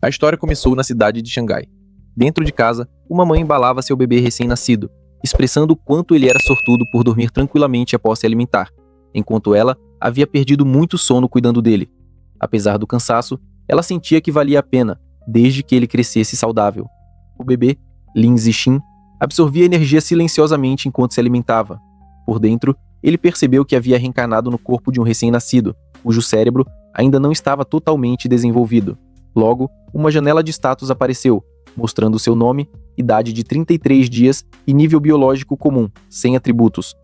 A história começou na cidade de Xangai. Dentro de casa, uma mãe embalava seu bebê recém-nascido, expressando o quanto ele era sortudo por dormir tranquilamente após se alimentar, enquanto ela havia perdido muito sono cuidando dele. Apesar do cansaço, ela sentia que valia a pena, desde que ele crescesse saudável. O bebê, Lin Zixin, absorvia energia silenciosamente enquanto se alimentava. Por dentro, ele percebeu que havia reencarnado no corpo de um recém-nascido, cujo cérebro ainda não estava totalmente desenvolvido. Logo, uma janela de status apareceu, mostrando seu nome, idade de 33 dias e nível biológico comum, sem atributos.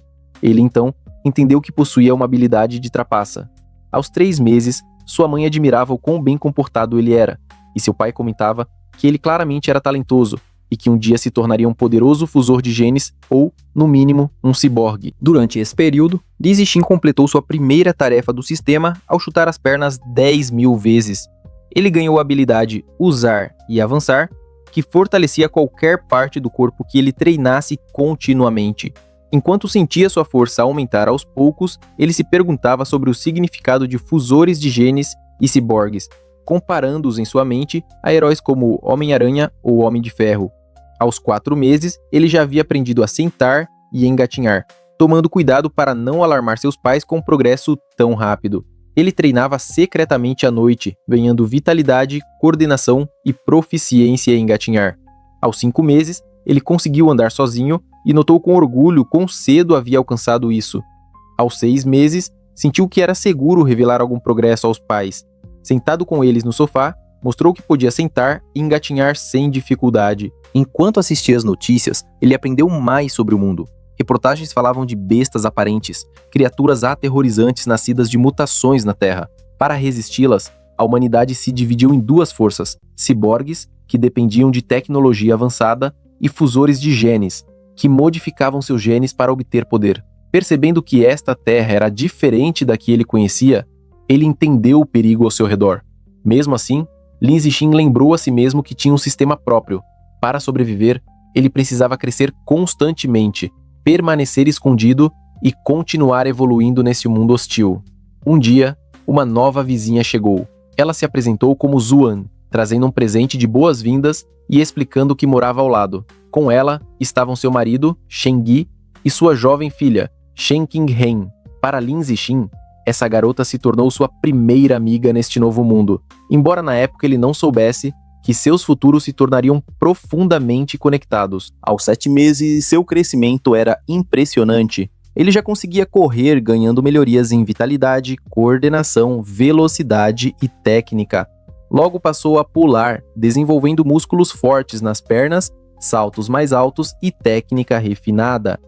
Ele, então, entendeu que possuía uma habilidade de trapaça. Aos 3 meses, sua mãe admirava o quão bem comportado ele era, e seu pai comentava que ele claramente era talentoso e que um dia se tornaria um poderoso fusor de genes ou, no mínimo, um ciborgue. Durante esse período, Lin Zixin completou sua primeira tarefa do sistema ao chutar as pernas 10.000 vezes. Ele ganhou a habilidade Usar e Avançar, que fortalecia qualquer parte do corpo que ele treinasse continuamente. Enquanto sentia sua força aumentar aos poucos, ele se perguntava sobre o significado de fusores de genes e ciborgues, comparando-os em sua mente a heróis como Homem-Aranha ou Homem de Ferro. Aos 4 meses, ele já havia aprendido a sentar e engatinhar, tomando cuidado para não alarmar seus pais com um progresso tão rápido. Ele treinava secretamente à noite, ganhando vitalidade, coordenação e proficiência em engatinhar. Aos 5 meses, ele conseguiu andar sozinho e notou com orgulho quão cedo havia alcançado isso. Aos 6 meses, sentiu que era seguro revelar algum progresso aos pais. Sentado com eles no sofá, mostrou que podia sentar e engatinhar sem dificuldade. Enquanto assistia às notícias, ele aprendeu mais sobre o mundo. Reportagens falavam de bestas aparentes, criaturas aterrorizantes nascidas de mutações na Terra. Para resisti-las, a humanidade se dividiu em 2 forças: ciborgues, que dependiam de tecnologia avançada, e fusores de genes, que modificavam seus genes para obter poder. Percebendo que esta Terra era diferente da que ele conhecia, ele entendeu o perigo ao seu redor. Mesmo assim, Lin Zixin lembrou a si mesmo que tinha um sistema próprio. Para sobreviver, ele precisava crescer constantemente, permanecer escondido e continuar evoluindo nesse mundo hostil. Um dia, uma nova vizinha chegou. Ela se apresentou como Zuan, trazendo um presente de boas-vindas e explicando que morava ao lado. Com ela estavam seu marido, Shen Yi, e sua jovem filha, Shen Qinghen. Para Lin Zixin, essa garota se tornou sua primeira amiga neste novo mundo, embora na época ele não soubesse que seus futuros se tornariam profundamente conectados. Aos 7 meses, seu crescimento era impressionante. Ele já conseguia correr, ganhando melhorias em vitalidade, coordenação, velocidade e técnica. Logo passou a pular, desenvolvendo músculos fortes nas pernas, saltos mais altos e técnica refinada.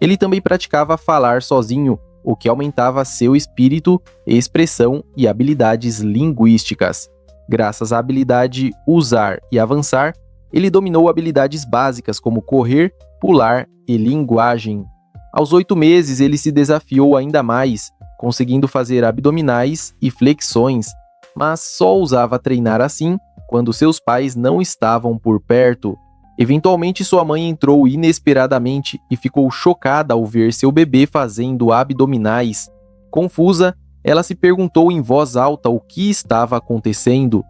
Ele também praticava falar sozinho, o que aumentava seu espírito, expressão e habilidades linguísticas. Graças à habilidade Usar e Avançar, ele dominou habilidades básicas como correr, pular e linguagem. Aos 8 meses, ele se desafiou ainda mais, conseguindo fazer abdominais e flexões, mas só ousava treinar assim quando seus pais não estavam por perto. Eventualmente, sua mãe entrou inesperadamente e ficou chocada ao ver seu bebê fazendo abdominais. Confusa, ela se perguntou em voz alta o que estava acontecendo.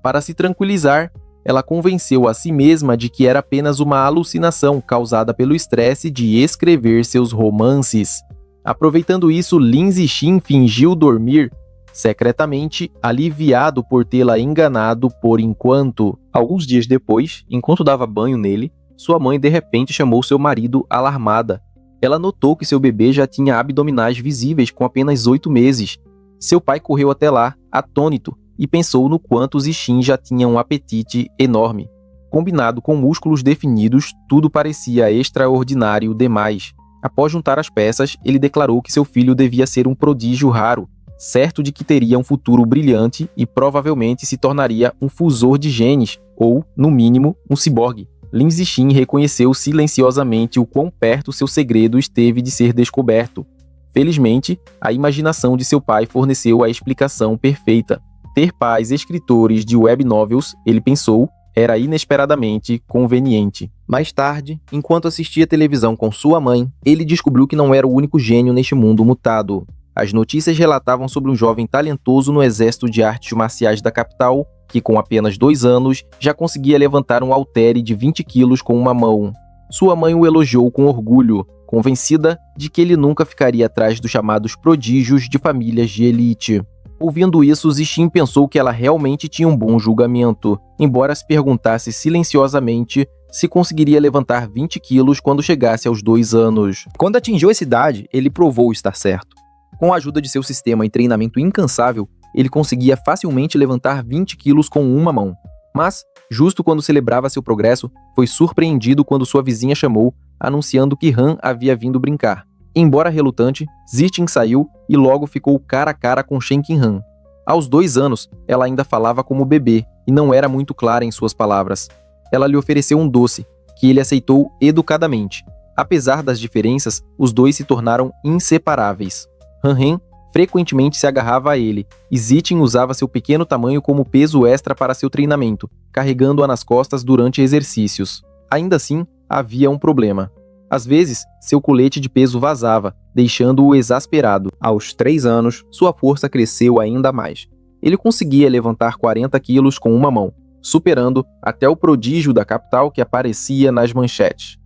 Para se tranquilizar, ela convenceu a si mesma de que era apenas uma alucinação causada pelo estresse de escrever seus romances. Aproveitando isso, Lin Zixin fingiu dormir, secretamente aliviado por tê-la enganado por enquanto. Alguns dias depois, enquanto dava banho nele, sua mãe de repente chamou seu marido alarmada. Ela notou que seu bebê já tinha abdominais visíveis com apenas 8 meses. Seu pai correu até lá, atônito, e pensou no quanto Zixin já tinha um apetite enorme. Combinado com músculos definidos, tudo parecia extraordinário demais. Após juntar as peças, ele declarou que seu filho devia ser um prodígio raro, certo de que teria um futuro brilhante e provavelmente se tornaria um fusor de genes, ou, no mínimo, um ciborgue. Lin Zixin reconheceu silenciosamente o quão perto seu segredo esteve de ser descoberto. Felizmente, a imaginação de seu pai forneceu a explicação perfeita. Ter pais escritores de web novels, ele pensou, era inesperadamente conveniente. Mais tarde, enquanto assistia televisão com sua mãe, ele descobriu que não era o único gênio neste mundo mutado. As notícias relatavam sobre um jovem talentoso no exército de artes marciais da capital que com apenas 2 anos já conseguia levantar um haltere de 20 quilos com uma mão. Sua mãe o elogiou com orgulho, convencida de que ele nunca ficaria atrás dos chamados prodígios de famílias de elite. Ouvindo isso, Zixin pensou que ela realmente tinha um bom julgamento, embora se perguntasse silenciosamente se conseguiria levantar 20 quilos quando chegasse aos 2 anos. Quando atingiu essa idade, ele provou estar certo. Com a ajuda de seu sistema e treinamento incansável, ele conseguia facilmente levantar 20 quilos com uma mão. Mas, justo quando celebrava seu progresso, foi surpreendido quando sua vizinha chamou, anunciando que Han havia vindo brincar. Embora relutante, Zixin saiu e logo ficou cara a cara com Shen Qinhan. Aos 2 anos, ela ainda falava como bebê e não era muito clara em suas palavras. Ela lhe ofereceu um doce, que ele aceitou educadamente. Apesar das diferenças, os dois se tornaram inseparáveis. Han Hen frequentemente se agarrava a ele, e Zixin usava seu pequeno tamanho como peso extra para seu treinamento, carregando-a nas costas durante exercícios. Ainda assim, havia um problema. Às vezes, seu colete de peso vazava, deixando-o exasperado. Aos 3 anos, sua força cresceu ainda mais. Ele conseguia levantar 40 quilos com uma mão, superando até o prodígio da capital que aparecia nas manchetes.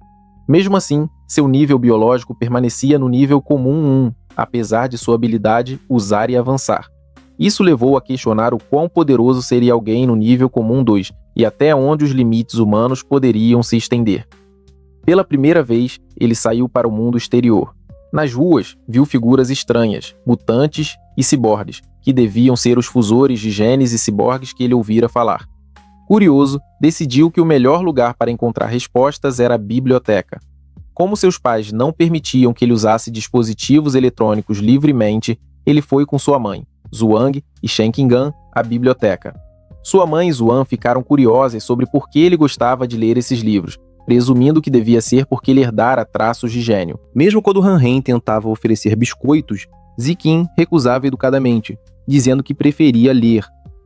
Mesmo assim, seu nível biológico permanecia no nível comum 1, apesar de sua habilidade usar e avançar. Isso levou a questionar o quão poderoso seria alguém no nível comum 2 e até onde os limites humanos poderiam se estender. Pela primeira vez, ele saiu para o mundo exterior. Nas ruas, viu figuras estranhas, mutantes e ciborgues, que deviam ser os fusores de genes e ciborgues que ele ouvira falar. Curioso, decidiu que o melhor lugar para encontrar respostas era a biblioteca. Como seus pais não permitiam que ele usasse dispositivos eletrônicos livremente, ele foi com sua mãe, Zhuang e Shen Qingan, à biblioteca. Sua mãe e Zhuang ficaram curiosas sobre por que ele gostava de ler esses livros, presumindo que devia ser porque ele herdara traços de gênio. Mesmo quando Han Hen tentava oferecer biscoitos, Ziqin recusava educadamente, dizendo que preferia ler.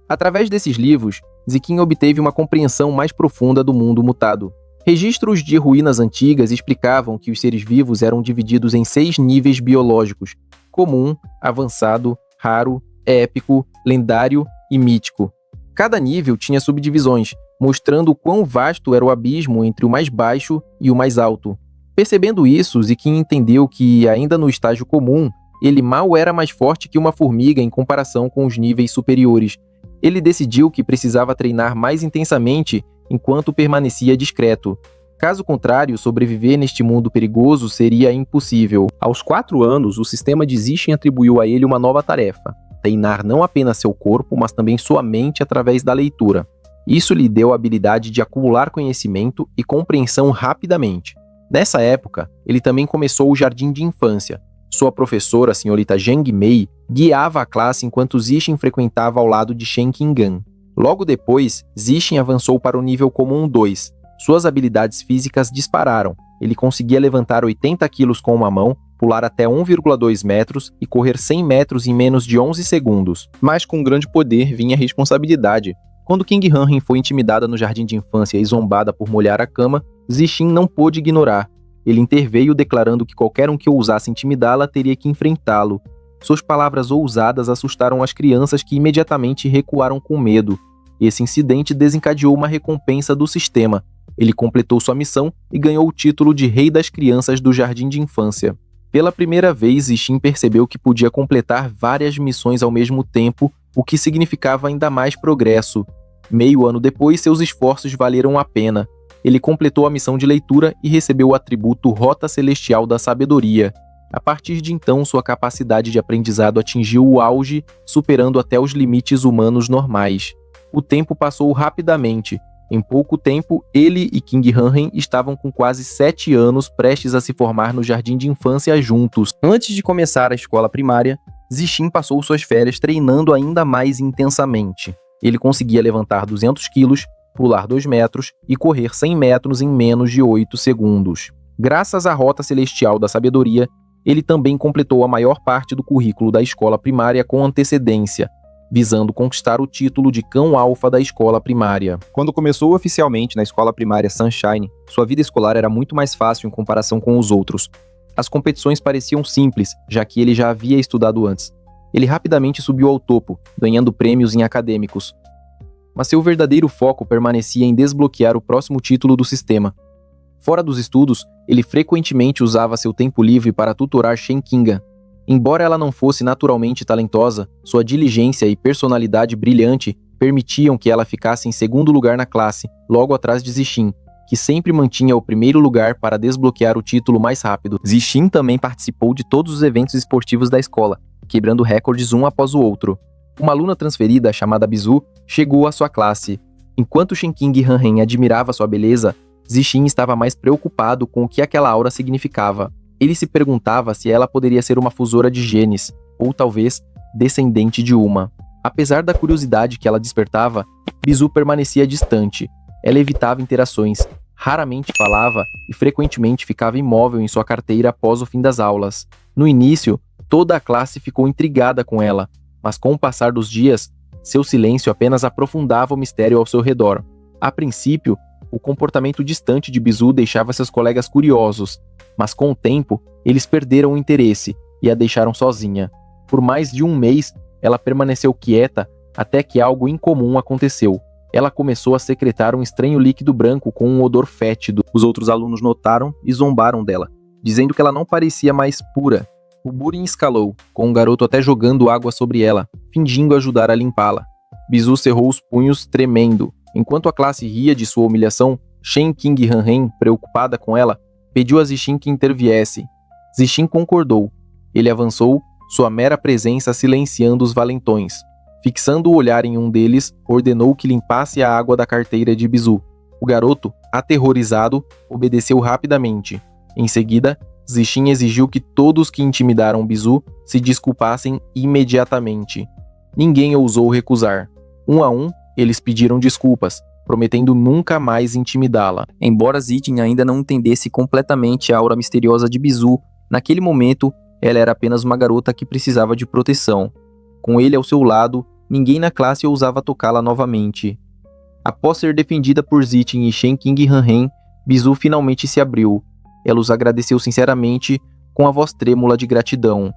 Através desses livros, Ziqin obteve uma compreensão mais profunda do mundo mutado. Registros de ruínas antigas explicavam que os seres vivos eram divididos em 6 níveis biológicos: comum, avançado, raro, épico, lendário e mítico. Cada nível tinha subdivisões, mostrando o quão vasto era o abismo entre o mais baixo e o mais alto. Percebendo isso, Ziqin entendeu que, ainda no estágio comum, ele mal era mais forte que uma formiga em comparação com os níveis superiores. Ele decidiu que precisava treinar mais intensamente enquanto permanecia discreto. Caso contrário, sobreviver neste mundo perigoso seria impossível. Aos 4 anos, o sistema de Zixin atribuiu a ele uma nova tarefa: treinar não apenas seu corpo, mas também sua mente através da leitura. Isso lhe deu a habilidade de acumular conhecimento e compreensão rapidamente. Nessa época, ele também começou o jardim de infância. Sua professora, a senhorita Zheng Mei, guiava a classe enquanto Zixin frequentava ao lado de Shen Qingan. Logo depois, Zixin avançou para o nível comum 2. Suas habilidades físicas dispararam. Ele conseguia levantar 80 quilos com uma mão, pular até 1,2 metros e correr 100 metros em menos de 11 segundos. Mas com grande poder vinha responsabilidade. Quando King Hanhen foi intimidada no jardim de infância e zombada por molhar a cama, Zixin não pôde ignorar. Ele interveio declarando que qualquer um que ousasse intimidá-la teria que enfrentá-lo. Suas palavras ousadas assustaram as crianças, que imediatamente recuaram com medo. Esse incidente desencadeou uma recompensa do sistema. Ele completou sua missão e ganhou o título de Rei das Crianças do Jardim de Infância. Pela primeira vez, Zixin percebeu que podia completar várias missões ao mesmo tempo, o que significava ainda mais progresso. Meio ano depois, seus esforços valeram a pena. Ele completou a missão de leitura e recebeu o atributo Rota Celestial da Sabedoria. A partir de então, sua capacidade de aprendizado atingiu o auge, superando até os limites humanos normais. O tempo passou rapidamente. Em pouco tempo, ele e King Hanhen estavam com quase 7 anos prestes a se formar no jardim de infância juntos. Antes de começar a escola primária, Zixin passou suas férias treinando ainda mais intensamente. Ele conseguia levantar 200 quilos, pular 2 metros e correr 100 metros em menos de 8 segundos. Graças à Rota Celestial da Sabedoria, ele também completou a maior parte do currículo da escola primária com antecedência, visando conquistar o título de cão alfa da escola primária. Quando começou oficialmente na escola primária Sunshine, sua vida escolar era muito mais fácil em comparação com os outros. As competições pareciam simples, já que ele já havia estudado antes. Ele rapidamente subiu ao topo, ganhando prêmios em acadêmicos. mas seu verdadeiro foco permanecia em desbloquear o próximo título do sistema. Fora dos estudos, ele frequentemente usava seu tempo livre para tutorar Shen Qingan. Embora ela não fosse naturalmente talentosa, sua diligência e personalidade brilhante permitiam que ela ficasse em segundo lugar na classe, logo atrás de Zixin, que sempre mantinha o primeiro lugar para desbloquear o título mais rápido. Zixin também participou de todos os eventos esportivos da escola, quebrando recordes um após o outro. Uma aluna transferida, chamada Bizu, chegou à sua classe. Enquanto Shenking Hanhen admirava sua beleza, Zixin estava mais preocupado com o que aquela aura significava. Ele se perguntava se ela poderia ser uma fusora de genes, ou talvez descendente de uma. Apesar da curiosidade que ela despertava, Bizu permanecia distante. Ela evitava interações, raramente falava e frequentemente ficava imóvel em sua carteira após o fim das aulas. No início, toda a classe ficou intrigada com ela, mas com o passar dos dias, seu silêncio apenas aprofundava o mistério ao seu redor. A princípio, o comportamento distante de Bizu deixava seus colegas curiosos, mas com o tempo, eles perderam o interesse e a deixaram sozinha. Por mais de um mês, ela permaneceu quieta até que algo incomum aconteceu. Ela começou a secretar um estranho líquido branco com um odor fétido. Os outros alunos notaram e zombaram dela, dizendo que ela não parecia mais pura. O bullying escalou, com o garoto até jogando água sobre ela, fingindo ajudar a limpá-la. Bizu cerrou os punhos, tremendo. Enquanto a classe ria de sua humilhação, Shen King Hanhen, preocupada com ela, pediu a Zixin que interviesse. Zixin concordou. Ele avançou, sua mera presença silenciando os valentões. Fixando o olhar em um deles, ordenou que limpasse a água da carteira de Bizu. O garoto, aterrorizado, obedeceu rapidamente. Em seguida, Zixin exigiu que todos que intimidaram Bizu se desculpassem imediatamente. Ninguém ousou recusar. Um a um, eles pediram desculpas, prometendo nunca mais intimidá-la. Embora Zixin ainda não entendesse completamente a aura misteriosa de Bizu, naquele momento, ela era apenas uma garota que precisava de proteção. Com ele ao seu lado, ninguém na classe ousava tocá-la novamente. Após ser defendida por Zixin e Shen King Hanhen, Bizu finalmente se abriu. Ela os agradeceu sinceramente, com a voz trêmula de gratidão.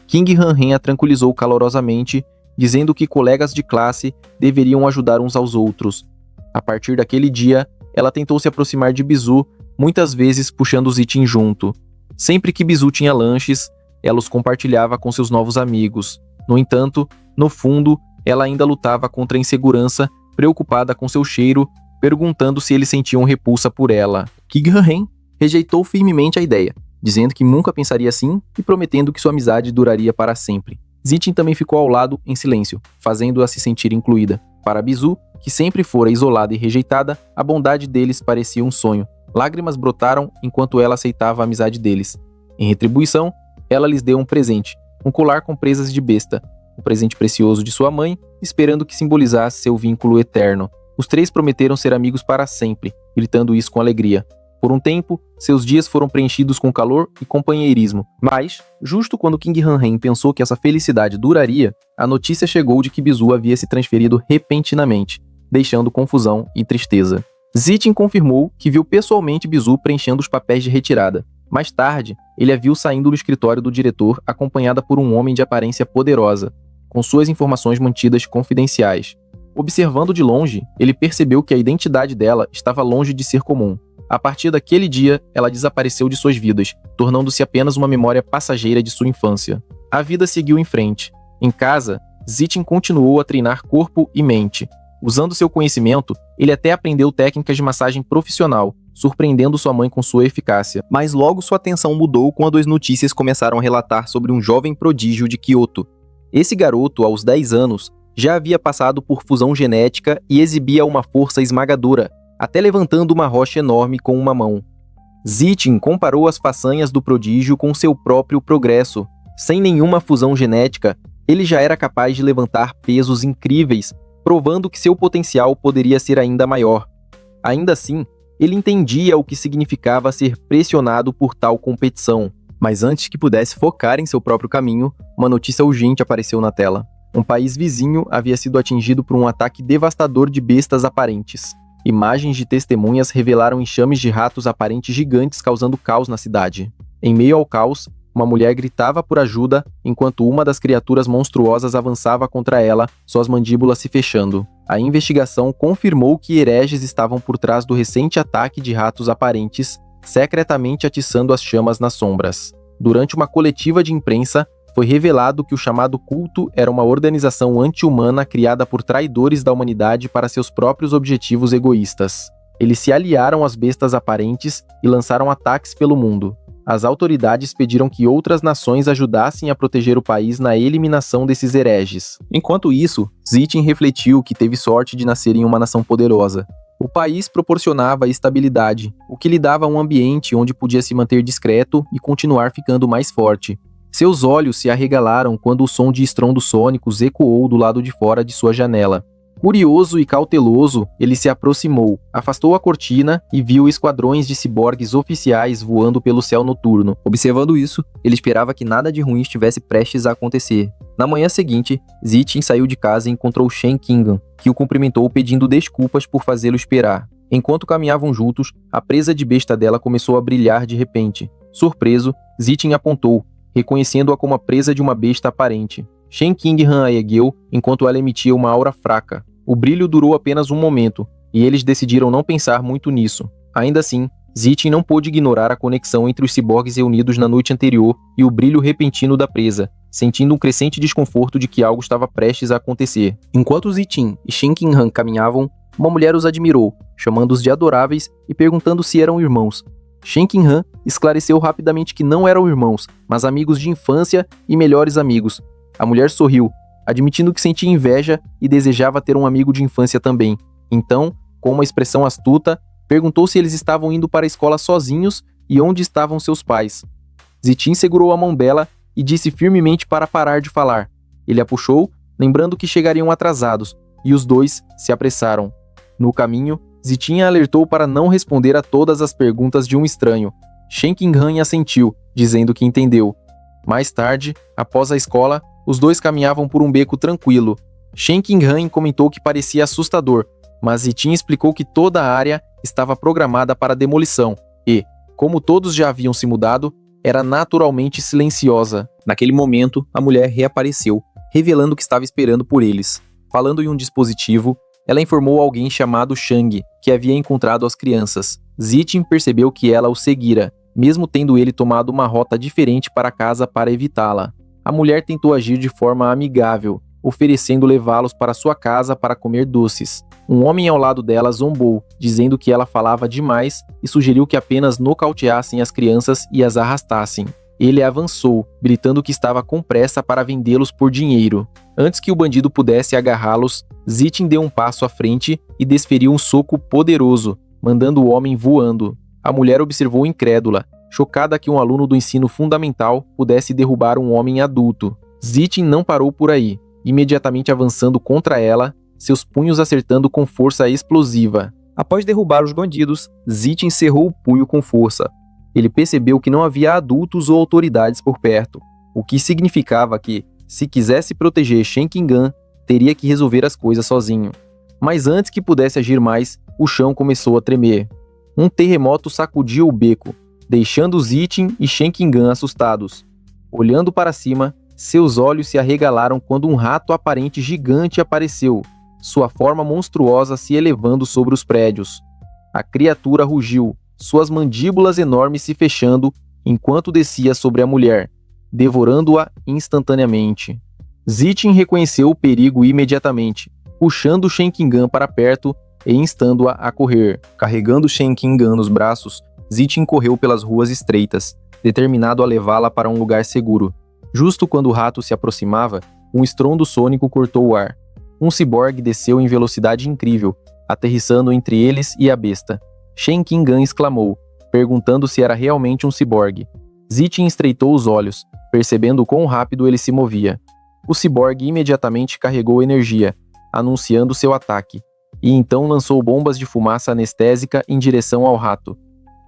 King Hanhen a tranquilizou calorosamente, dizendo que colegas de classe deveriam ajudar uns aos outros. A partir daquele dia, ela tentou se aproximar de Bizu, muitas vezes puxando Zixin junto. Sempre que Bizu tinha lanches, ela os compartilhava com seus novos amigos. No entanto, no fundo, ela ainda lutava contra a insegurança, preocupada com seu cheiro, perguntando se eles sentiam repulsa por ela. King Hanhen rejeitou firmemente a ideia, dizendo que nunca pensaria assim e prometendo que sua amizade duraria para sempre. Zixin também ficou ao lado em silêncio, fazendo-a se sentir incluída. Para Bizu, que sempre fora isolada e rejeitada, a bondade deles parecia um sonho. Lágrimas brotaram enquanto ela aceitava a amizade deles. Em retribuição, ela lhes deu um presente, um colar com presas de besta, o presente precioso de sua mãe, esperando que simbolizasse seu vínculo eterno. Os três prometeram ser amigos para sempre, gritando isso com alegria. Por um tempo, seus dias foram preenchidos com calor e companheirismo. Mas, justo quando King Hanhen pensou que essa felicidade duraria, a notícia chegou de que Bizu havia se transferido repentinamente, deixando confusão e tristeza. Zixin confirmou que viu pessoalmente Bizu preenchendo os papéis de retirada. Mais tarde, ele a viu saindo do escritório do diretor acompanhada por um homem de aparência poderosa, com suas informações mantidas confidenciais. Observando de longe, ele percebeu que a identidade dela estava longe de ser comum. A partir daquele dia, ela desapareceu de suas vidas, tornando-se apenas uma memória passageira de sua infância. A vida seguiu em frente. Em casa, Zixin continuou a treinar corpo e mente. Usando seu conhecimento, ele até aprendeu técnicas de massagem profissional, surpreendendo sua mãe com sua eficácia. Mas logo sua atenção mudou quando as notícias começaram a relatar sobre um jovem prodígio de Kyoto. Esse garoto, aos 10 anos, já havia passado por fusão genética e exibia uma força esmagadora, até levantando uma rocha enorme com uma mão. Zixin comparou as façanhas do prodígio com seu próprio progresso. Sem nenhuma fusão genética, ele já era capaz de levantar pesos incríveis, provando que seu potencial poderia ser ainda maior. Ainda assim, ele entendia o que significava ser pressionado por tal competição. Mas antes que pudesse focar em seu próprio caminho, uma notícia urgente apareceu na tela. Um país vizinho havia sido atingido por um ataque devastador de bestas aparentes. Imagens de testemunhas revelaram enxames de ratos aparentes gigantes causando caos na cidade. Em meio ao caos, Uma mulher gritava por ajuda enquanto uma das criaturas monstruosas avançava contra ela, suas mandíbulas se fechando. A investigação confirmou que hereges estavam por trás do recente ataque de ratos aparentes, secretamente atiçando as chamas nas sombras. Durante uma coletiva de imprensa, foi revelado que o chamado culto era uma organização anti-humana criada por traidores da humanidade para seus próprios objetivos egoístas. Eles se aliaram às bestas aparentes e lançaram ataques pelo mundo. As autoridades pediram que outras nações ajudassem a proteger o país na eliminação desses hereges. Enquanto isso, Zitin refletiu que teve sorte de nascer em uma nação poderosa. O país proporcionava estabilidade, o que lhe dava um ambiente onde podia se manter discreto e continuar ficando mais forte. Seus olhos se arregalaram quando o som de estrondos sônicos ecoou do lado de fora de sua janela. Curioso e cauteloso, ele se aproximou, afastou a cortina e viu esquadrões de ciborgues oficiais voando pelo céu noturno. Observando isso, ele esperava que nada de ruim estivesse prestes a acontecer. Na manhã seguinte, Zitin saiu de casa e encontrou Shen Qingan, que o cumprimentou pedindo desculpas por fazê-lo esperar. Enquanto caminhavam juntos, a presa de besta dela começou a brilhar de repente. Surpreso, Zitin apontou, reconhecendo-a como a presa de uma besta aparente. Shen Qingan a ergueu enquanto ela emitia uma aura fraca. O brilho durou apenas um momento, e eles decidiram não pensar muito nisso. Ainda assim, Zitin não pôde ignorar a conexão entre os ciborgues reunidos na noite anterior e o brilho repentino da presa, sentindo um crescente desconforto de que algo estava prestes a acontecer. Enquanto Zitin e Shen Qingan caminhavam, uma mulher os admirou, chamando-os de adoráveis e perguntando se eram irmãos. Shen Qingan esclareceu rapidamente que não eram irmãos, mas amigos de infância e melhores amigos. A mulher sorriu, admitindo que sentia inveja e desejava ter um amigo de infância também. Então, com uma expressão astuta, perguntou se eles estavam indo para a escola sozinhos e onde estavam seus pais. Zitin segurou a mão dela e disse firmemente para parar de falar. Ele a puxou, lembrando que chegariam atrasados, e os dois se apressaram. No caminho, Zitin a alertou para não responder a todas as perguntas de um estranho. Shen Qingan assentiu, dizendo que entendeu. Mais tarde, após a escola, os dois caminhavam por um beco tranquilo. Shen Qingan comentou que parecia assustador, mas Zitin explicou que toda a área estava programada para demolição e, como todos já haviam se mudado, era naturalmente silenciosa. Naquele momento, a mulher reapareceu, revelando que estava esperando por eles. Falando em um dispositivo, ela informou alguém chamado Shang, que havia encontrado as crianças. Zitin percebeu que ela o seguira, mesmo tendo ele tomado uma rota diferente para casa para evitá-la. A mulher tentou agir de forma amigável, oferecendo levá-los para sua casa para comer doces. Um homem ao lado dela zombou, dizendo que ela falava demais e sugeriu que apenas nocauteassem as crianças e as arrastassem. Ele avançou, gritando que estava com pressa para vendê-los por dinheiro. Antes que o bandido pudesse agarrá-los, Zitin deu um passo à frente e desferiu um soco poderoso, mandando o homem voando. A mulher observou incrédula, chocada que um aluno do ensino fundamental pudesse derrubar um homem adulto. Zitin não parou por aí, imediatamente avançando contra ela, seus punhos acertando com força explosiva. Após derrubar os bandidos, Zitin cerrou o punho com força. Ele percebeu que não havia adultos ou autoridades por perto, o que significava que, se quisesse proteger Shen Qingan, teria que resolver as coisas sozinho. Mas antes que pudesse agir mais, o chão começou a tremer. Um terremoto sacudiu o beco, deixando Zitin e Shen Qingan assustados. Olhando para cima, seus olhos se arregalaram quando um rato aparente gigante apareceu, sua forma monstruosa se elevando sobre os prédios. A criatura rugiu, suas mandíbulas enormes se fechando enquanto descia sobre a mulher, devorando-a instantaneamente. Zitin reconheceu o perigo imediatamente, puxando Shen Qingan para perto e instando-a a correr. Carregando Shen Qingan nos braços, Zitin correu pelas ruas estreitas, determinado a levá-la para um lugar seguro. Justo quando o rato se aproximava, um estrondo sônico cortou o ar. Um ciborgue desceu em velocidade incrível, aterrissando entre eles e a besta. Shen Qingan exclamou, perguntando se era realmente um ciborgue. Zitin estreitou os olhos, percebendo quão rápido ele se movia. O ciborgue imediatamente carregou energia, anunciando seu ataque, e então lançou bombas de fumaça anestésica em direção ao rato.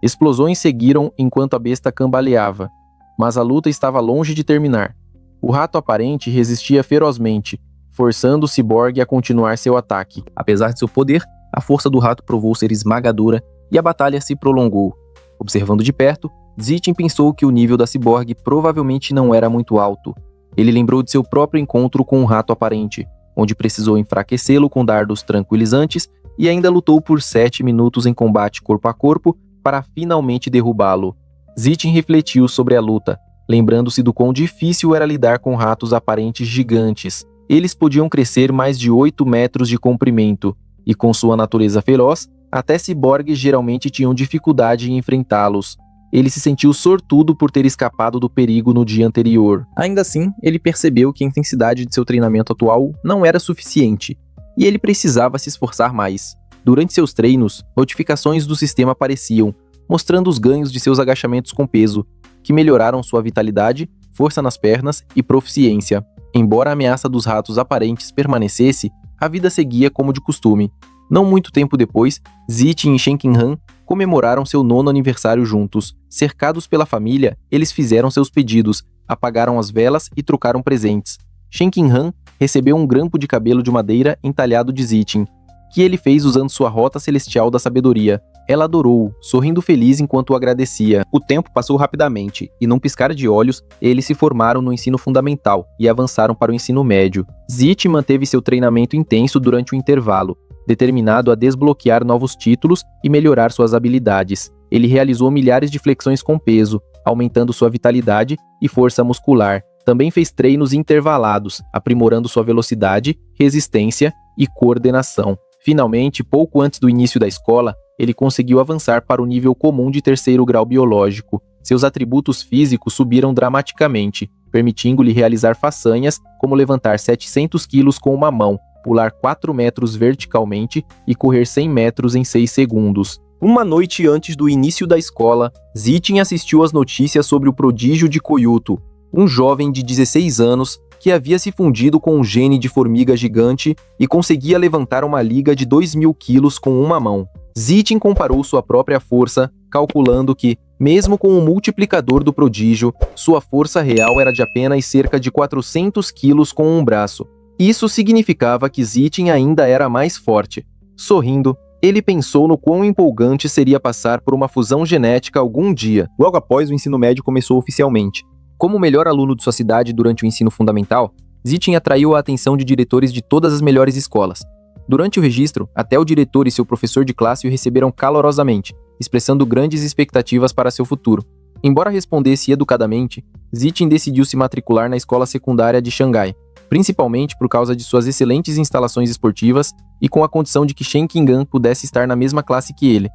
Explosões seguiram enquanto a besta cambaleava, mas a luta estava longe de terminar. O rato aparente resistia ferozmente, forçando o ciborgue a continuar seu ataque. Apesar de seu poder, a força do rato provou ser esmagadora e a batalha se prolongou. Observando de perto, Zitin pensou que o nível da ciborgue provavelmente não era muito alto. Ele lembrou de seu próprio encontro com um rato aparente, onde precisou enfraquecê-lo com dardos tranquilizantes e ainda lutou por 7 minutos em combate corpo a corpo para finalmente derrubá-lo. Zitin refletiu sobre a luta, lembrando-se do quão difícil era lidar com ratos aparentes gigantes. Eles podiam crescer mais de 8 metros de comprimento, e com sua natureza feroz, até ciborgues geralmente tinham dificuldade em enfrentá-los. Ele se sentiu sortudo por ter escapado do perigo no dia anterior. Ainda assim, ele percebeu que a intensidade de seu treinamento atual não era suficiente, e ele precisava se esforçar mais. Durante seus treinos, notificações do sistema apareciam, mostrando os ganhos de seus agachamentos com peso, que melhoraram sua vitalidade, força nas pernas e proficiência. Embora a ameaça dos ratos aparentes permanecesse, a vida seguia como de costume. Não muito tempo depois, Zitin e Shen Qinghan comemoraram seu 9º aniversário juntos. Cercados pela família, eles fizeram seus pedidos, apagaram as velas e trocaram presentes. Shen Qinghan recebeu um grampo de cabelo de madeira entalhado de Zitin, que ele fez usando sua rota celestial da sabedoria. Ela adorou, sorrindo feliz enquanto o agradecia. O tempo passou rapidamente, e num piscar de olhos, eles se formaram no ensino fundamental e avançaram para o ensino médio. Zitin manteve seu treinamento intenso durante o intervalo, determinado a desbloquear novos títulos e melhorar suas habilidades. Ele realizou milhares de flexões com peso, aumentando sua vitalidade e força muscular. Também fez treinos intervalados, aprimorando sua velocidade, resistência e coordenação. Finalmente, pouco antes do início da escola, ele conseguiu avançar para o nível comum de 3º grau biológico. Seus atributos físicos subiram dramaticamente, permitindo-lhe realizar façanhas como levantar 700 quilos com uma mão, pular 4 metros verticalmente e correr 100 metros em 6 segundos. Uma noite antes do início da escola, Zitin assistiu às notícias sobre o prodígio de Koyuto, um jovem de 16 anos que havia se fundido com um gene de formiga gigante e conseguia levantar uma liga de 2.000 quilos com uma mão. Zitin comparou sua própria força, calculando que, mesmo com o multiplicador do prodígio, sua força real era de apenas cerca de 400 quilos com um braço. Isso significava que Zitin ainda era mais forte. Sorrindo, ele pensou no quão empolgante seria passar por uma fusão genética algum dia. Logo após, o ensino médio começou oficialmente. Como o melhor aluno de sua cidade durante o ensino fundamental, Zitin atraiu a atenção de diretores de todas as melhores escolas. Durante o registro, até o diretor e seu professor de classe o receberam calorosamente, expressando grandes expectativas para seu futuro. Embora respondesse educadamente, Zitin decidiu se matricular na escola secundária de Xangai, principalmente por causa de suas excelentes instalações esportivas e com a condição de que Shen Qinghan pudesse estar na mesma classe que ele.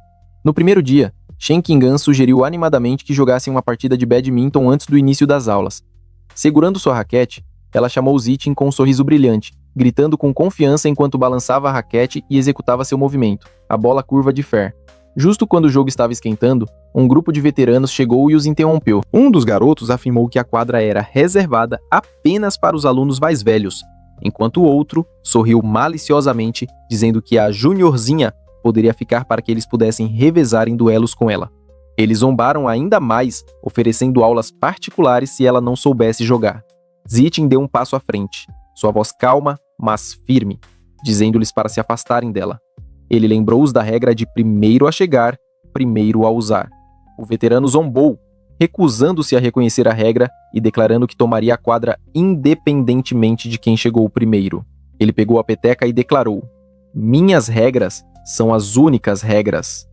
No primeiro dia, Shen Qinghan sugeriu animadamente que jogassem uma partida de badminton antes do início das aulas. Segurando sua raquete, ela chamou Zitin com um sorriso brilhante, gritando com confiança enquanto balançava a raquete e executava seu movimento, a bola curva de fer. Justo quando o jogo estava esquentando, um grupo de veteranos chegou e os interrompeu. Um dos garotos afirmou que a quadra era reservada apenas para os alunos mais velhos, enquanto o outro sorriu maliciosamente, dizendo que a juniorzinha poderia ficar para que eles pudessem revezar em duelos com ela. Eles zombaram ainda mais, oferecendo aulas particulares se ela não soubesse jogar. Zitin deu um passo à frente, sua voz calma, mas firme, dizendo-lhes para se afastarem dela. Ele lembrou-os da regra de primeiro a chegar, primeiro a usar. O veterano zombou, recusando-se a reconhecer a regra e declarando que tomaria a quadra independentemente de quem chegou primeiro. Ele pegou a peteca e declarou: "Minhas regras são as únicas regras."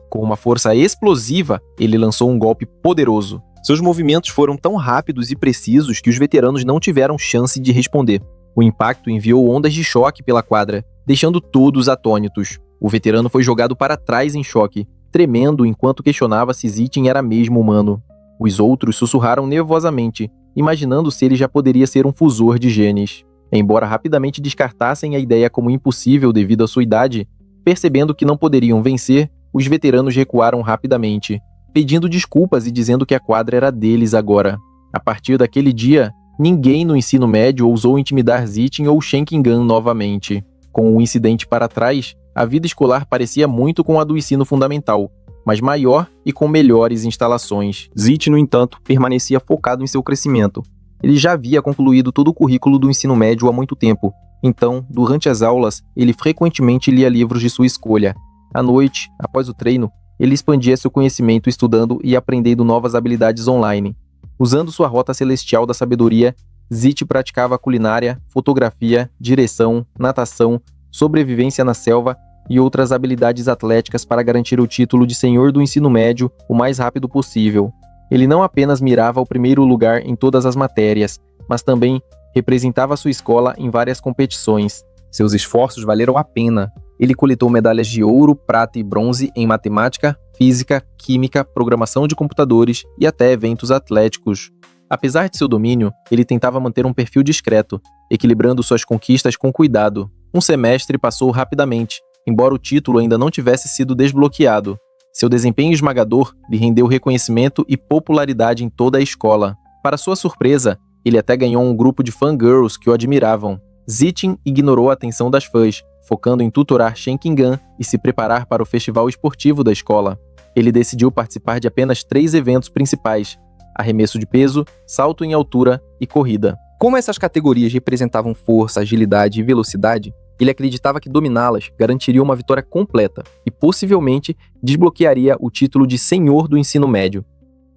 Com uma força explosiva, ele lançou um golpe poderoso. Seus movimentos foram tão rápidos e precisos que os veteranos não tiveram chance de responder. O impacto enviou ondas de choque pela quadra, deixando todos atônitos. O veterano foi jogado para trás em choque, tremendo enquanto questionava se Zitin era mesmo humano. Os outros sussurraram nervosamente, imaginando se ele já poderia ser um fusor de genes. Embora rapidamente descartassem a ideia como impossível devido à sua idade, percebendo que não poderiam vencer, os veteranos recuaram rapidamente, pedindo desculpas e dizendo que a quadra era deles agora. A partir daquele dia, ninguém no ensino médio ousou intimidar Zitin ou Shen Qinghan novamente. Com o incidente para trás, a vida escolar parecia muito com a do ensino fundamental, mas maior e com melhores instalações. Zitin, no entanto, permanecia focado em seu crescimento. Ele já havia concluído todo o currículo do ensino médio há muito tempo. Então, durante as aulas, ele frequentemente lia livros de sua escolha. À noite, após o treino, Ele expandia seu conhecimento estudando e aprendendo novas habilidades online. Usando sua rota celestial da sabedoria, Zit praticava culinária, fotografia, direção, natação, sobrevivência na selva e outras habilidades atléticas para garantir o título de Senhor do Ensino Médio o mais rápido possível. Ele não apenas mirava o primeiro lugar em todas as matérias, mas também representava sua escola em várias competições. Seus esforços valeram a pena. Ele coletou medalhas de ouro, prata e bronze em matemática, física, química, programação de computadores e até eventos atléticos. Apesar de seu domínio, ele tentava manter um perfil discreto, equilibrando suas conquistas com cuidado. Um semestre passou rapidamente, embora o título ainda não tivesse sido desbloqueado. Seu desempenho esmagador lhe rendeu reconhecimento e popularidade em toda a escola. Para sua surpresa, ele até ganhou um grupo de fangirls que o admiravam. Zitin ignorou a atenção das fãs, focando em tutorar Shen Qingan e se preparar para o festival esportivo da escola. Ele decidiu participar de apenas 3 eventos principais: arremesso de peso, salto em altura e corrida. Como essas categorias representavam força, agilidade e velocidade, ele acreditava que dominá-las garantiria uma vitória completa e possivelmente desbloquearia o título de Senhor do Ensino Médio.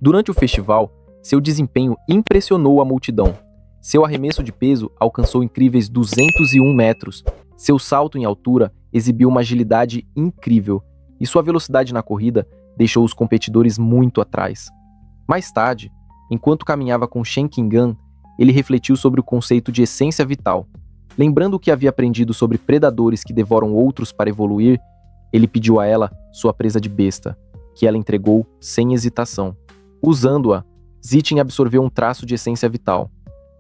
Durante o festival, seu desempenho impressionou a multidão. Seu arremesso de peso alcançou incríveis 201 metros. Seu salto em altura exibiu uma agilidade incrível e sua velocidade na corrida deixou os competidores muito atrás. Mais tarde, enquanto caminhava com Shen Qingan, ele refletiu sobre o conceito de essência vital. Lembrando o que havia aprendido sobre predadores que devoram outros para evoluir, ele pediu a ela sua presa de besta, que ela entregou sem hesitação. Usando-a, Zitin absorveu um traço de essência vital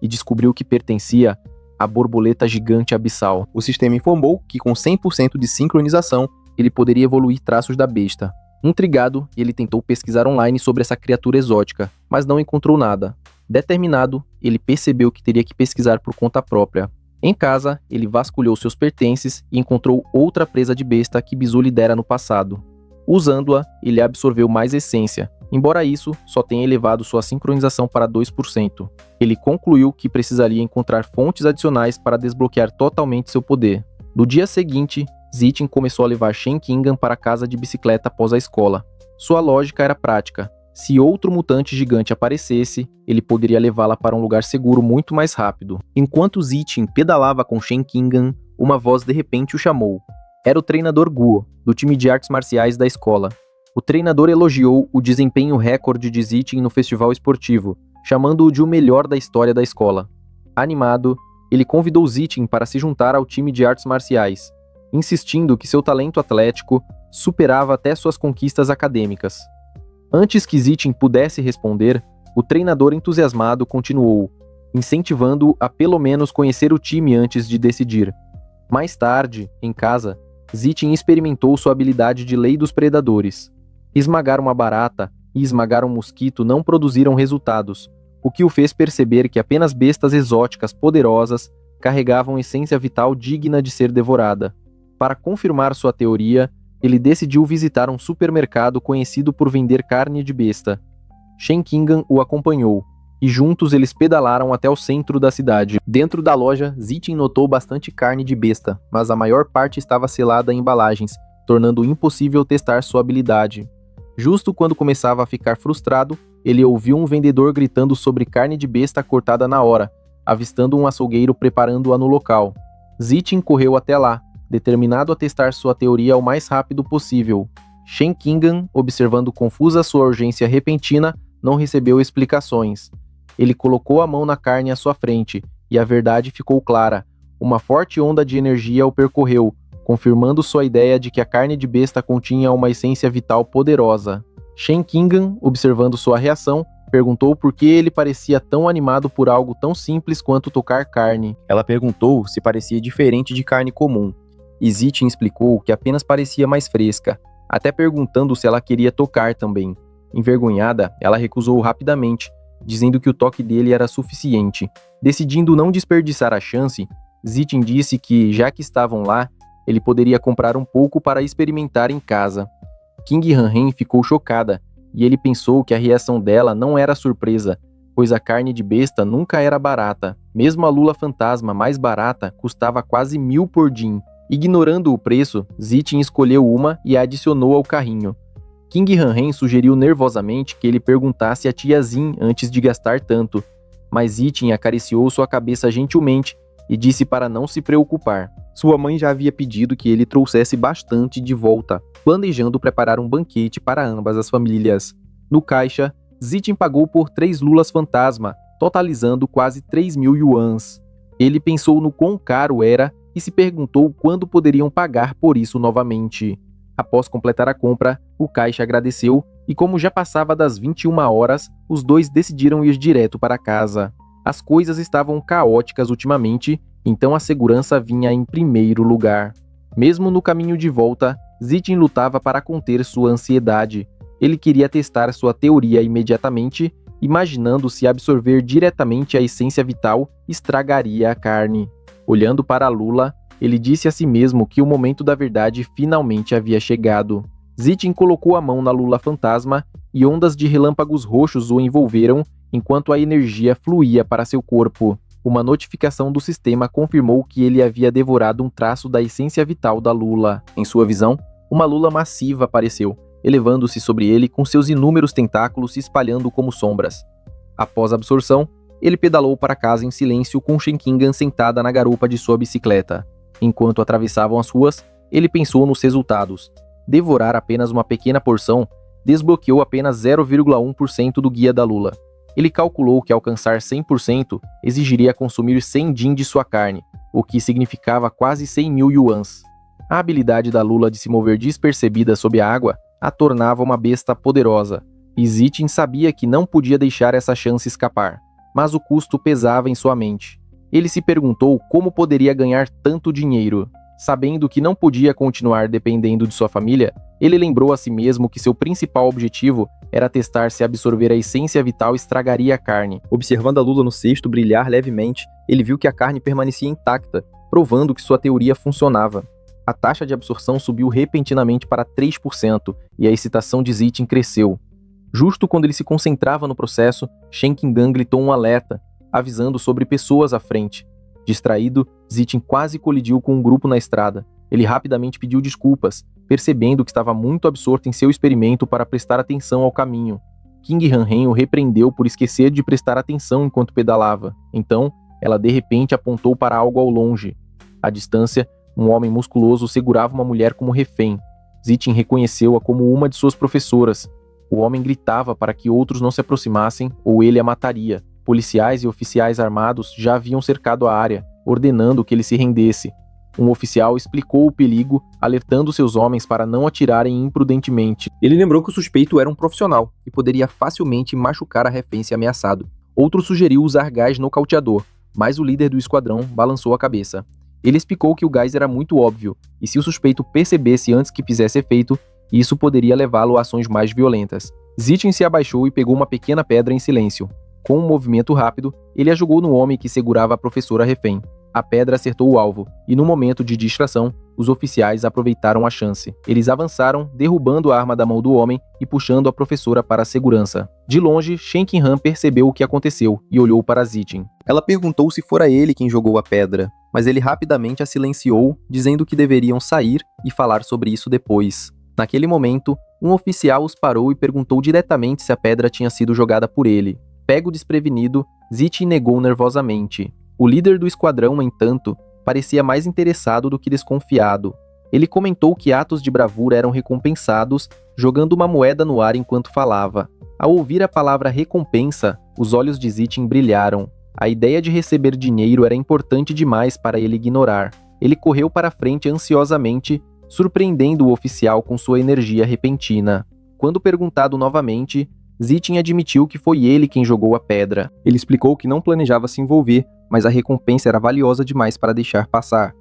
e descobriu que pertencia à borboleta gigante abissal. O sistema informou que com 100% de sincronização, ele poderia evoluir traços da besta. Intrigado, ele tentou pesquisar online sobre essa criatura exótica, mas não encontrou nada. Determinado, ele percebeu que teria que pesquisar por conta própria. Em casa, ele vasculhou seus pertences e encontrou outra presa de besta que Bizu lhe dera no passado. Usando-a, ele absorveu mais essência, embora isso só tenha elevado sua sincronização para 2%. Ele concluiu que precisaria encontrar fontes adicionais para desbloquear totalmente seu poder. No dia seguinte, Zitin começou a levar Shen Qingan para casa de bicicleta após a escola. Sua lógica era prática. Se outro mutante gigante aparecesse, ele poderia levá-la para um lugar seguro muito mais rápido. Enquanto Zitin pedalava com Shen Qingan, uma voz de repente o chamou. Era o treinador Guo, do time de artes marciais da escola. O treinador elogiou o desempenho recorde de Zitin no festival esportivo, chamando-o de o melhor da história da escola. Animado, ele convidou Zitin para se juntar ao time de artes marciais, insistindo que seu talento atlético superava até suas conquistas acadêmicas. Antes que Zitin pudesse responder, o treinador entusiasmado continuou, incentivando-o a pelo menos conhecer o time antes de decidir. Mais tarde, em casa, Zitin experimentou sua habilidade de lei dos predadores. Esmagar uma barata e esmagar um mosquito não produziram resultados, o que o fez perceber que apenas bestas exóticas poderosas carregavam essência vital digna de ser devorada. Para confirmar sua teoria, ele decidiu visitar um supermercado conhecido por vender carne de besta. Shen Qingan o acompanhou, e juntos eles pedalaram até o centro da cidade. Dentro da loja, Zitin notou bastante carne de besta, mas a maior parte estava selada em embalagens, tornando impossível testar sua habilidade. Justo quando começava a ficar frustrado, ele ouviu um vendedor gritando sobre carne de besta cortada na hora, avistando um açougueiro preparando-a no local. Zitin correu até lá, determinado a testar sua teoria o mais rápido possível. Shen Qingan, observando confusa sua urgência repentina, não recebeu explicações. Ele colocou a mão na carne à sua frente, e a verdade ficou clara. Uma forte onda de energia o percorreu, confirmando sua ideia de que a carne de besta continha uma essência vital poderosa. Shen Qingan, observando sua reação, perguntou por que ele parecia tão animado por algo tão simples quanto tocar carne. Ela perguntou se parecia diferente de carne comum, e Zitin explicou que apenas parecia mais fresca, até perguntando se ela queria tocar também. Envergonhada, ela recusou rapidamente, dizendo que o toque dele era suficiente. Decidindo não desperdiçar a chance, Zitin disse que, já que estavam lá, ele poderia comprar um pouco para experimentar em casa. King Han-Hen ficou chocada, e ele pensou que a reação dela não era surpresa, pois a carne de besta nunca era barata. Mesmo a lula fantasma mais barata custava quase 1000 por din. Ignorando o preço, Zitin escolheu uma e a adicionou ao carrinho. King Han sugeriu nervosamente que ele perguntasse a tia Zin antes de gastar tanto, mas Zitin acariciou sua cabeça gentilmente e disse para não se preocupar. Sua mãe já havia pedido que ele trouxesse bastante de volta, planejando preparar um banquete para ambas as famílias. No caixa, Zitin pagou por 3 lulas fantasma, totalizando quase 3.000 yuans. Ele pensou no quão caro era e se perguntou quando poderiam pagar por isso novamente. Após completar a compra, o caixa agradeceu e, como já passava das 21 horas, os dois decidiram ir direto para casa. As coisas estavam caóticas ultimamente, então a segurança vinha em primeiro lugar. Mesmo no caminho de volta, Zitin lutava para conter sua ansiedade. Ele queria testar sua teoria imediatamente, imaginando se absorver diretamente a essência vital estragaria a carne. Olhando para Lula, ele disse a si mesmo que o momento da verdade finalmente havia chegado. Zitin colocou a mão na lula fantasma e ondas de relâmpagos roxos o envolveram enquanto a energia fluía para seu corpo. Uma notificação do sistema confirmou que ele havia devorado um traço da essência vital da lula. Em sua visão, uma lula massiva apareceu, elevando-se sobre ele com seus inúmeros tentáculos se espalhando como sombras. Após a absorção, ele pedalou para casa em silêncio com Shen Qingan sentada na garupa de sua bicicleta. Enquanto atravessavam as ruas, ele pensou nos resultados. Devorar apenas uma pequena porção desbloqueou apenas 0,1% do guia da lula. Ele calculou que alcançar 100% exigiria consumir 100 din de sua carne, o que significava quase 100.000 yuans. A habilidade da lula de se mover despercebida sob a água a tornava uma besta poderosa, e Zitin sabia que não podia deixar essa chance escapar, mas o custo pesava em sua mente. Ele se perguntou como poderia ganhar tanto dinheiro. Sabendo que não podia continuar dependendo de sua família, ele lembrou a si mesmo que seu principal objetivo era testar se absorver a essência vital estragaria a carne. Observando a lula no cesto brilhar levemente, ele viu que a carne permanecia intacta, provando que sua teoria funcionava. A taxa de absorção subiu repentinamente para 3% e a excitação de Zitin cresceu. Justo quando ele se concentrava no processo, Shen Qingan gritou um alerta, avisando sobre pessoas à frente. Distraído, Zitin quase colidiu com um grupo na estrada. Ele rapidamente pediu desculpas, percebendo que estava muito absorto em seu experimento para prestar atenção ao caminho. King Han o repreendeu por esquecer de prestar atenção enquanto pedalava. Então, ela de repente apontou para algo ao longe. À distância, um homem musculoso segurava uma mulher como refém. Zitin reconheceu-a como uma de suas professoras. O homem gritava para que outros não se aproximassem ou ele a mataria. Policiais e oficiais armados já haviam cercado a área, ordenando que ele se rendesse. Um oficial explicou o perigo, alertando seus homens para não atirarem imprudentemente. Ele lembrou que o suspeito era um profissional e poderia facilmente machucar a refém se ameaçado. Outro sugeriu usar gás nocauteador, mas o líder do esquadrão balançou a cabeça. Ele explicou que o gás era muito óbvio, e se o suspeito percebesse antes que fizesse efeito, isso poderia levá-lo a ações mais violentas. Zitin se abaixou e pegou uma pequena pedra em silêncio. Com um movimento rápido, ele a jogou no homem que segurava a professora refém. A pedra acertou o alvo, e no momento de distração, os oficiais aproveitaram a chance. Eles avançaram, derrubando a arma da mão do homem e puxando a professora para a segurança. De longe, Shen Qingan percebeu o que aconteceu e olhou para Zitin. Ela perguntou se fora ele quem jogou a pedra, mas ele rapidamente a silenciou, dizendo que deveriam sair e falar sobre isso depois. Naquele momento, um oficial os parou e perguntou diretamente se a pedra tinha sido jogada por ele. Pego desprevenido, Zitin negou nervosamente. O líder do esquadrão, no entanto, parecia mais interessado do que desconfiado. Ele comentou que atos de bravura eram recompensados, jogando uma moeda no ar enquanto falava. Ao ouvir a palavra recompensa, os olhos de Zitin brilharam. A ideia de receber dinheiro era importante demais para ele ignorar. Ele correu para frente ansiosamente, surpreendendo o oficial com sua energia repentina. Quando perguntado novamente, Zitin admitiu que foi ele quem jogou a pedra. Ele explicou que não planejava se envolver, mas a recompensa era valiosa demais para deixar passar.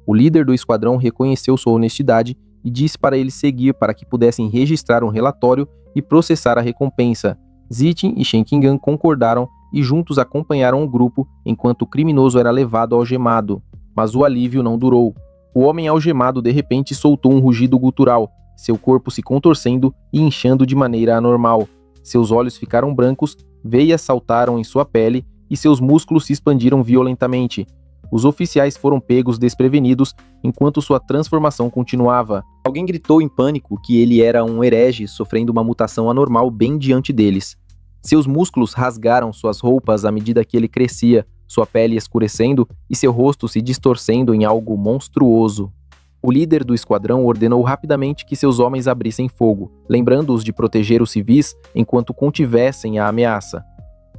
O líder do esquadrão reconheceu sua honestidade e disse para ele seguir para que pudessem registrar um relatório e processar a recompensa. Zitin e Shen Qingan concordaram e juntos acompanharam o grupo enquanto o criminoso era levado algemado. Mas o alívio não durou. O homem algemado de repente soltou um rugido gutural, seu corpo se contorcendo e inchando de maneira anormal. Seus olhos ficaram brancos, veias saltaram em sua pele e seus músculos se expandiram violentamente. Os oficiais foram pegos desprevenidos enquanto sua transformação continuava. Alguém gritou em pânico que ele era um herege sofrendo uma mutação anormal bem diante deles. Seus músculos rasgaram suas roupas à medida que ele crescia, sua pele escurecendo e seu rosto se distorcendo em algo monstruoso. O líder do esquadrão ordenou rapidamente que seus homens abrissem fogo, lembrando-os de proteger os civis enquanto contivessem a ameaça.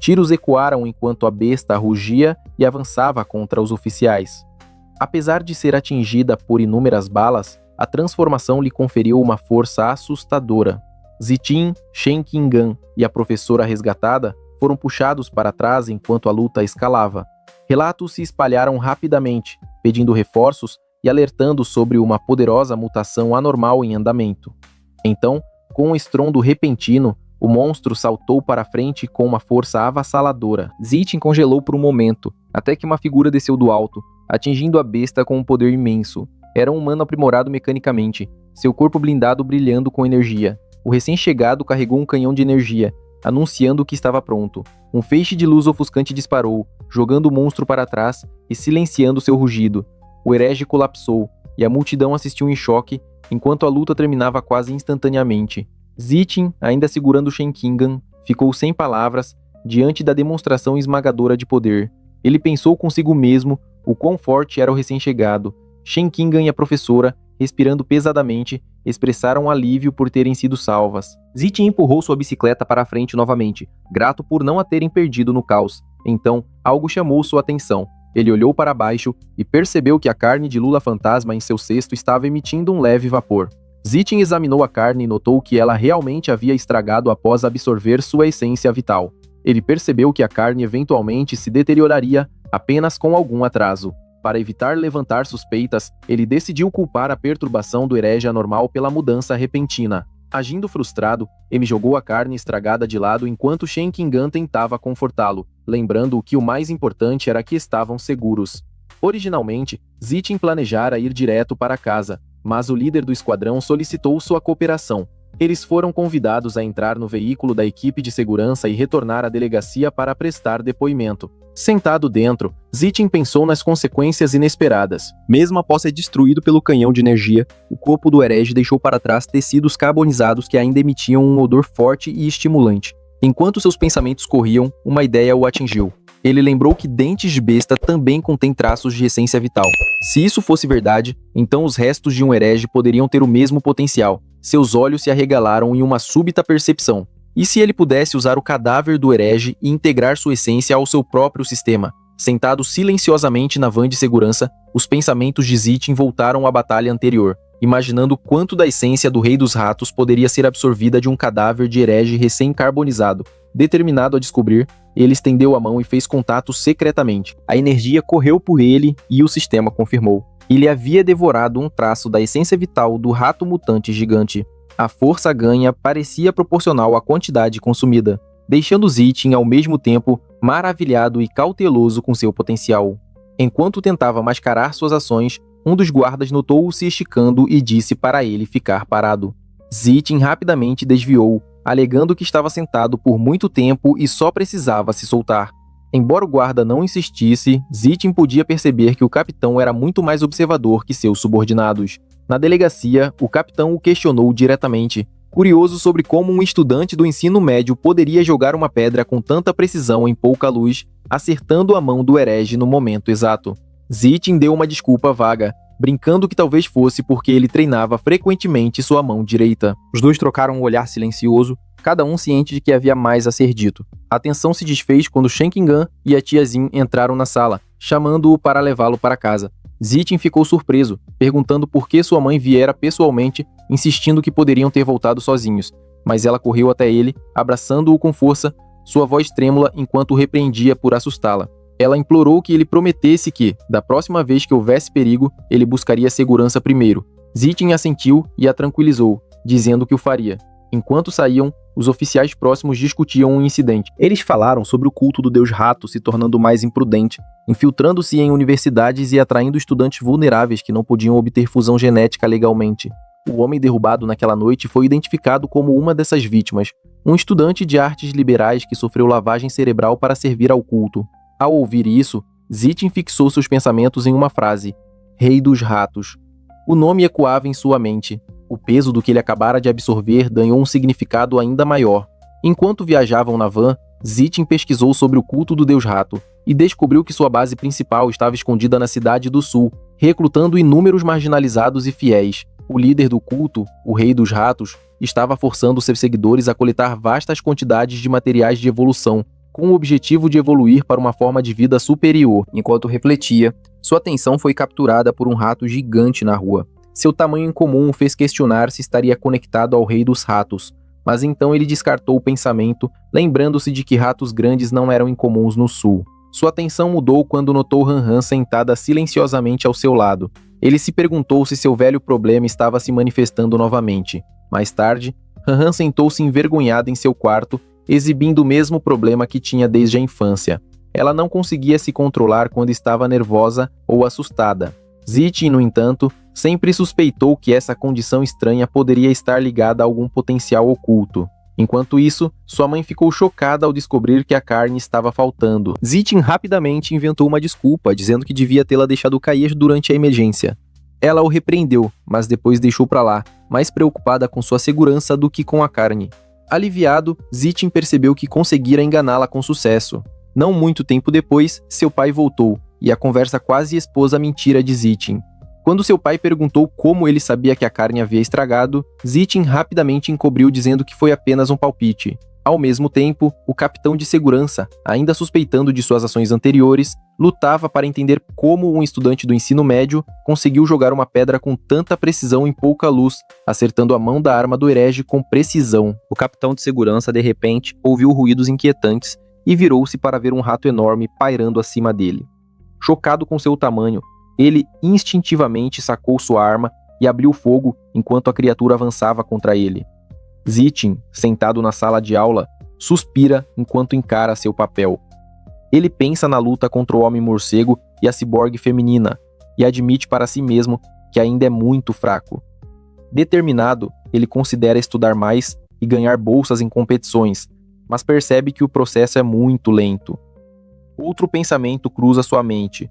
Tiros ecoaram enquanto a besta rugia e avançava contra os oficiais. Apesar de ser atingida por inúmeras balas, a transformação lhe conferiu uma força assustadora. Zitin, Shen Qingan e a professora resgatada foram puxados para trás enquanto a luta escalava. Relatos se espalharam rapidamente, pedindo reforços e alertando sobre uma poderosa mutação anormal em andamento. Então, com um estrondo repentino, o monstro saltou para frente com uma força avassaladora. Zitin congelou por um momento, até que uma figura desceu do alto, atingindo a besta com um poder imenso. Era um humano aprimorado mecanicamente, seu corpo blindado brilhando com energia. O recém-chegado carregou um canhão de energia, anunciando que estava pronto. Um feixe de luz ofuscante disparou, jogando o monstro para trás e silenciando seu rugido. O herege colapsou, e a multidão assistiu em choque, enquanto a luta terminava quase instantaneamente. Zitin, ainda segurando Shen Qingan, ficou sem palavras diante da demonstração esmagadora de poder. Ele pensou consigo mesmo o quão forte era o recém-chegado. Shen Qingan e a professora, respirando pesadamente, expressaram alívio por terem sido salvas. Zitin empurrou sua bicicleta para a frente novamente, grato por não a terem perdido no caos. Então, algo chamou sua atenção. Ele olhou para baixo e percebeu que a carne de Lula Fantasma em seu cesto estava emitindo um leve vapor. Zitin examinou a carne e notou que ela realmente havia estragado após absorver sua essência vital. Ele percebeu que a carne eventualmente se deterioraria apenas com algum atraso. Para evitar levantar suspeitas, ele decidiu culpar a perturbação do herege anormal pela mudança repentina. Agindo frustrado, ele jogou a carne estragada de lado enquanto Shen Qingan tentava confortá-lo, lembrando que o mais importante era que estavam seguros. Originalmente, Zitin planejara ir direto para casa, mas o líder do esquadrão solicitou sua cooperação. Eles foram convidados a entrar no veículo da equipe de segurança e retornar à delegacia para prestar depoimento. Sentado dentro, Zitin pensou nas consequências inesperadas. Mesmo após ser destruído pelo canhão de energia, o corpo do herege deixou para trás tecidos carbonizados que ainda emitiam um odor forte e estimulante. Enquanto seus pensamentos corriam, uma ideia o atingiu. Ele lembrou que dentes de besta também contêm traços de essência vital. Se isso fosse verdade, então os restos de um herege poderiam ter o mesmo potencial. Seus olhos se arregalaram em uma súbita percepção. E se ele pudesse usar o cadáver do herege e integrar sua essência ao seu próprio sistema? Sentado silenciosamente na van de segurança, os pensamentos de Zitin voltaram à batalha anterior, imaginando quanto da essência do Rei dos Ratos poderia ser absorvida de um cadáver de herege recém-carbonizado. Determinado a descobrir, ele estendeu a mão e fez contato secretamente. A energia correu por ele e o sistema confirmou. Ele havia devorado um traço da essência vital do rato mutante gigante. A força ganha parecia proporcional à quantidade consumida, deixando Zitin ao mesmo tempo maravilhado e cauteloso com seu potencial. Enquanto tentava mascarar suas ações, um dos guardas notou-o se esticando e disse para ele ficar parado. Zitin rapidamente desviou, alegando que estava sentado por muito tempo e só precisava se soltar. Embora o guarda não insistisse, Zitin podia perceber que o capitão era muito mais observador que seus subordinados. Na delegacia, o capitão o questionou diretamente, curioso sobre como um estudante do ensino médio poderia jogar uma pedra com tanta precisão em pouca luz, acertando a mão do herege no momento exato. Zitin deu uma desculpa vaga, brincando que talvez fosse porque ele treinava frequentemente sua mão direita. Os dois trocaram um olhar silencioso, cada um ciente de que havia mais a ser dito. A tensão se desfez quando Shen Qingan e a tia Zin entraram na sala, chamando-o para levá-lo para casa. Zitin ficou surpreso, perguntando por que sua mãe viera pessoalmente, insistindo que poderiam ter voltado sozinhos, mas ela correu até ele, abraçando-o com força, sua voz trêmula enquanto o repreendia por assustá-la. Ela implorou que ele prometesse que, da próxima vez que houvesse perigo, ele buscaria segurança primeiro. Zitin assentiu e a tranquilizou, dizendo que o faria. Enquanto saíam, os oficiais próximos discutiam um incidente. Eles falaram sobre o culto do deus rato se tornando mais imprudente, infiltrando-se em universidades e atraindo estudantes vulneráveis que não podiam obter fusão genética legalmente. O homem derrubado naquela noite foi identificado como uma dessas vítimas, um estudante de artes liberais que sofreu lavagem cerebral para servir ao culto. Ao ouvir isso, Zitin fixou seus pensamentos em uma frase: Rei dos Ratos. O nome ecoava em sua mente. O peso do que ele acabara de absorver ganhou um significado ainda maior. Enquanto viajavam na van, Zitin pesquisou sobre o culto do Deus Rato e descobriu que sua base principal estava escondida na cidade do sul, recrutando inúmeros marginalizados e fiéis. O líder do culto, o Rei dos Ratos, estava forçando seus seguidores a coletar vastas quantidades de materiais de evolução, com o objetivo de evoluir para uma forma de vida superior. Enquanto refletia, sua atenção foi capturada por um rato gigante na rua. Seu tamanho incomum o fez questionar se estaria conectado ao Rei dos Ratos, mas então ele descartou o pensamento, lembrando-se de que ratos grandes não eram incomuns no sul. Sua atenção mudou quando notou Han-Han sentada silenciosamente ao seu lado. Ele se perguntou se seu velho problema estava se manifestando novamente. Mais tarde, Han-Han sentou-se envergonhada em seu quarto, exibindo o mesmo problema que tinha desde a infância. Ela não conseguia se controlar quando estava nervosa ou assustada. Zitin, no entanto, sempre suspeitou que essa condição estranha poderia estar ligada a algum potencial oculto. Enquanto isso, sua mãe ficou chocada ao descobrir que a carne estava faltando. Zitin rapidamente inventou uma desculpa, dizendo que devia tê-la deixado cair durante a emergência. Ela o repreendeu, mas depois deixou pra lá, mais preocupada com sua segurança do que com a carne. Aliviado, Zitin percebeu que conseguira enganá-la com sucesso. Não muito tempo depois, seu pai voltou, e a conversa quase expôs a mentira de Zitin. Quando seu pai perguntou como ele sabia que a carne havia estragado, Zitin rapidamente encobriu dizendo que foi apenas um palpite. Ao mesmo tempo, o capitão de segurança, ainda suspeitando de suas ações anteriores, lutava para entender como um estudante do ensino médio conseguiu jogar uma pedra com tanta precisão em pouca luz, acertando a mão da arma do herege com precisão. O capitão de segurança, de repente, ouviu ruídos inquietantes e virou-se para ver um rato enorme pairando acima dele. Chocado com seu tamanho, ele instintivamente sacou sua arma e abriu fogo enquanto a criatura avançava contra ele. Zitin, sentado na sala de aula, suspira enquanto encara seu papel. Ele pensa na luta contra o Homem-Morcego e a ciborgue feminina, e admite para si mesmo que ainda é muito fraco. Determinado, ele considera estudar mais e ganhar bolsas em competições, mas percebe que o processo é muito lento. Outro pensamento cruza sua mente: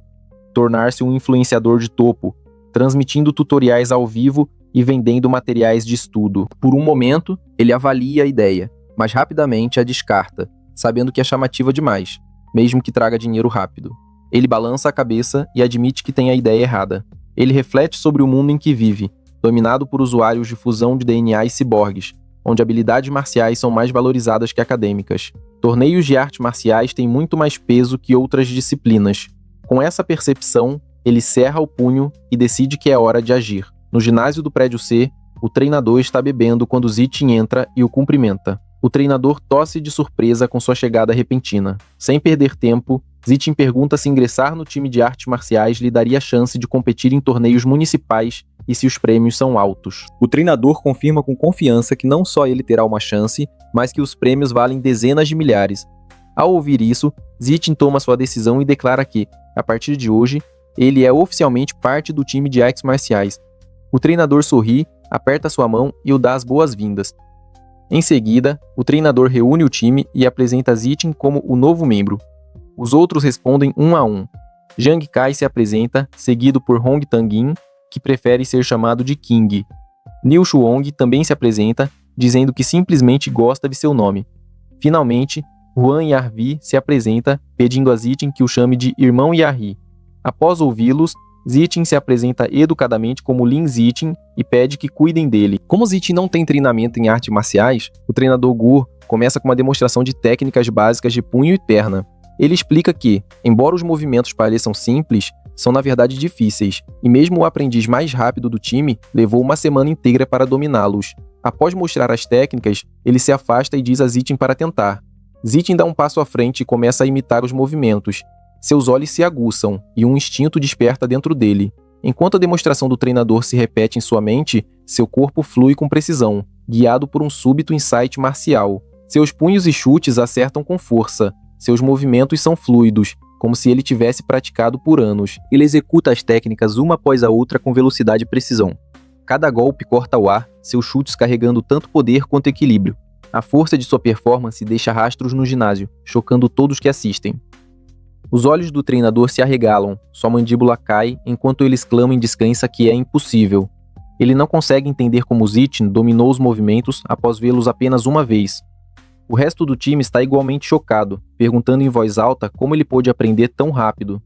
tornar-se um influenciador de topo, transmitindo tutoriais ao vivo e vendendo materiais de estudo. Por um momento, ele avalia a ideia, mas rapidamente a descarta, sabendo que é chamativa demais, mesmo que traga dinheiro rápido. Ele balança a cabeça e admite que tem a ideia errada. Ele reflete sobre o mundo em que vive, dominado por usuários de fusão de DNA e ciborgues, onde habilidades marciais são mais valorizadas que acadêmicas. Torneios de artes marciais têm muito mais peso que outras disciplinas. Com essa percepção, ele cerra o punho e decide que é hora de agir. No ginásio do prédio C, o treinador está bebendo quando Zitin entra e o cumprimenta. O treinador tosse de surpresa com sua chegada repentina. Sem perder tempo, Zitin pergunta se ingressar no time de artes marciais lhe daria chance de competir em torneios municipais e se os prêmios são altos. O treinador confirma com confiança que não só ele terá uma chance, mas que os prêmios valem dezenas de milhares. Ao ouvir isso, Zitin toma sua decisão e declara que, a partir de hoje, ele é oficialmente parte do time de artes marciais. O treinador sorri, aperta sua mão e o dá as boas-vindas. Em seguida, o treinador reúne o time e apresenta Zitin como o novo membro. Os outros respondem um a um. Zhang Kai se apresenta, seguido por Hong Tang-in, que prefere ser chamado de King. Liu Shuong também se apresenta, dizendo que simplesmente gosta de seu nome. Finalmente, Huan Yarvi se apresenta, pedindo a Zitin que o chame de Irmão Yarri. Após ouvi-los, Zitin se apresenta educadamente como Lin Zitin e pede que cuidem dele. Como Zitin não tem treinamento em artes marciais, o treinador Gur começa com uma demonstração de técnicas básicas de punho e perna. Ele explica que, embora os movimentos pareçam simples, são na verdade difíceis, e mesmo o aprendiz mais rápido do time levou uma semana inteira para dominá-los. Após mostrar as técnicas, ele se afasta e diz a Zitin para tentar. Zitin dá um passo à frente e começa a imitar os movimentos. Seus olhos se aguçam e um instinto desperta dentro dele. Enquanto a demonstração do treinador se repete em sua mente, seu corpo flui com precisão, guiado por um súbito insight marcial. Seus punhos e chutes acertam com força. Seus movimentos são fluidos, como se ele tivesse praticado por anos. Ele executa as técnicas uma após a outra com velocidade e precisão. Cada golpe corta o ar, seus chutes carregando tanto poder quanto equilíbrio. A força de sua performance deixa rastros no ginásio, chocando todos que assistem. Os olhos do treinador se arregalam, sua mandíbula cai enquanto ele exclama em descrença que é impossível. Ele não consegue entender como Zitin dominou os movimentos após vê-los apenas uma vez. O resto do time está igualmente chocado, perguntando em voz alta como ele pôde aprender tão rápido.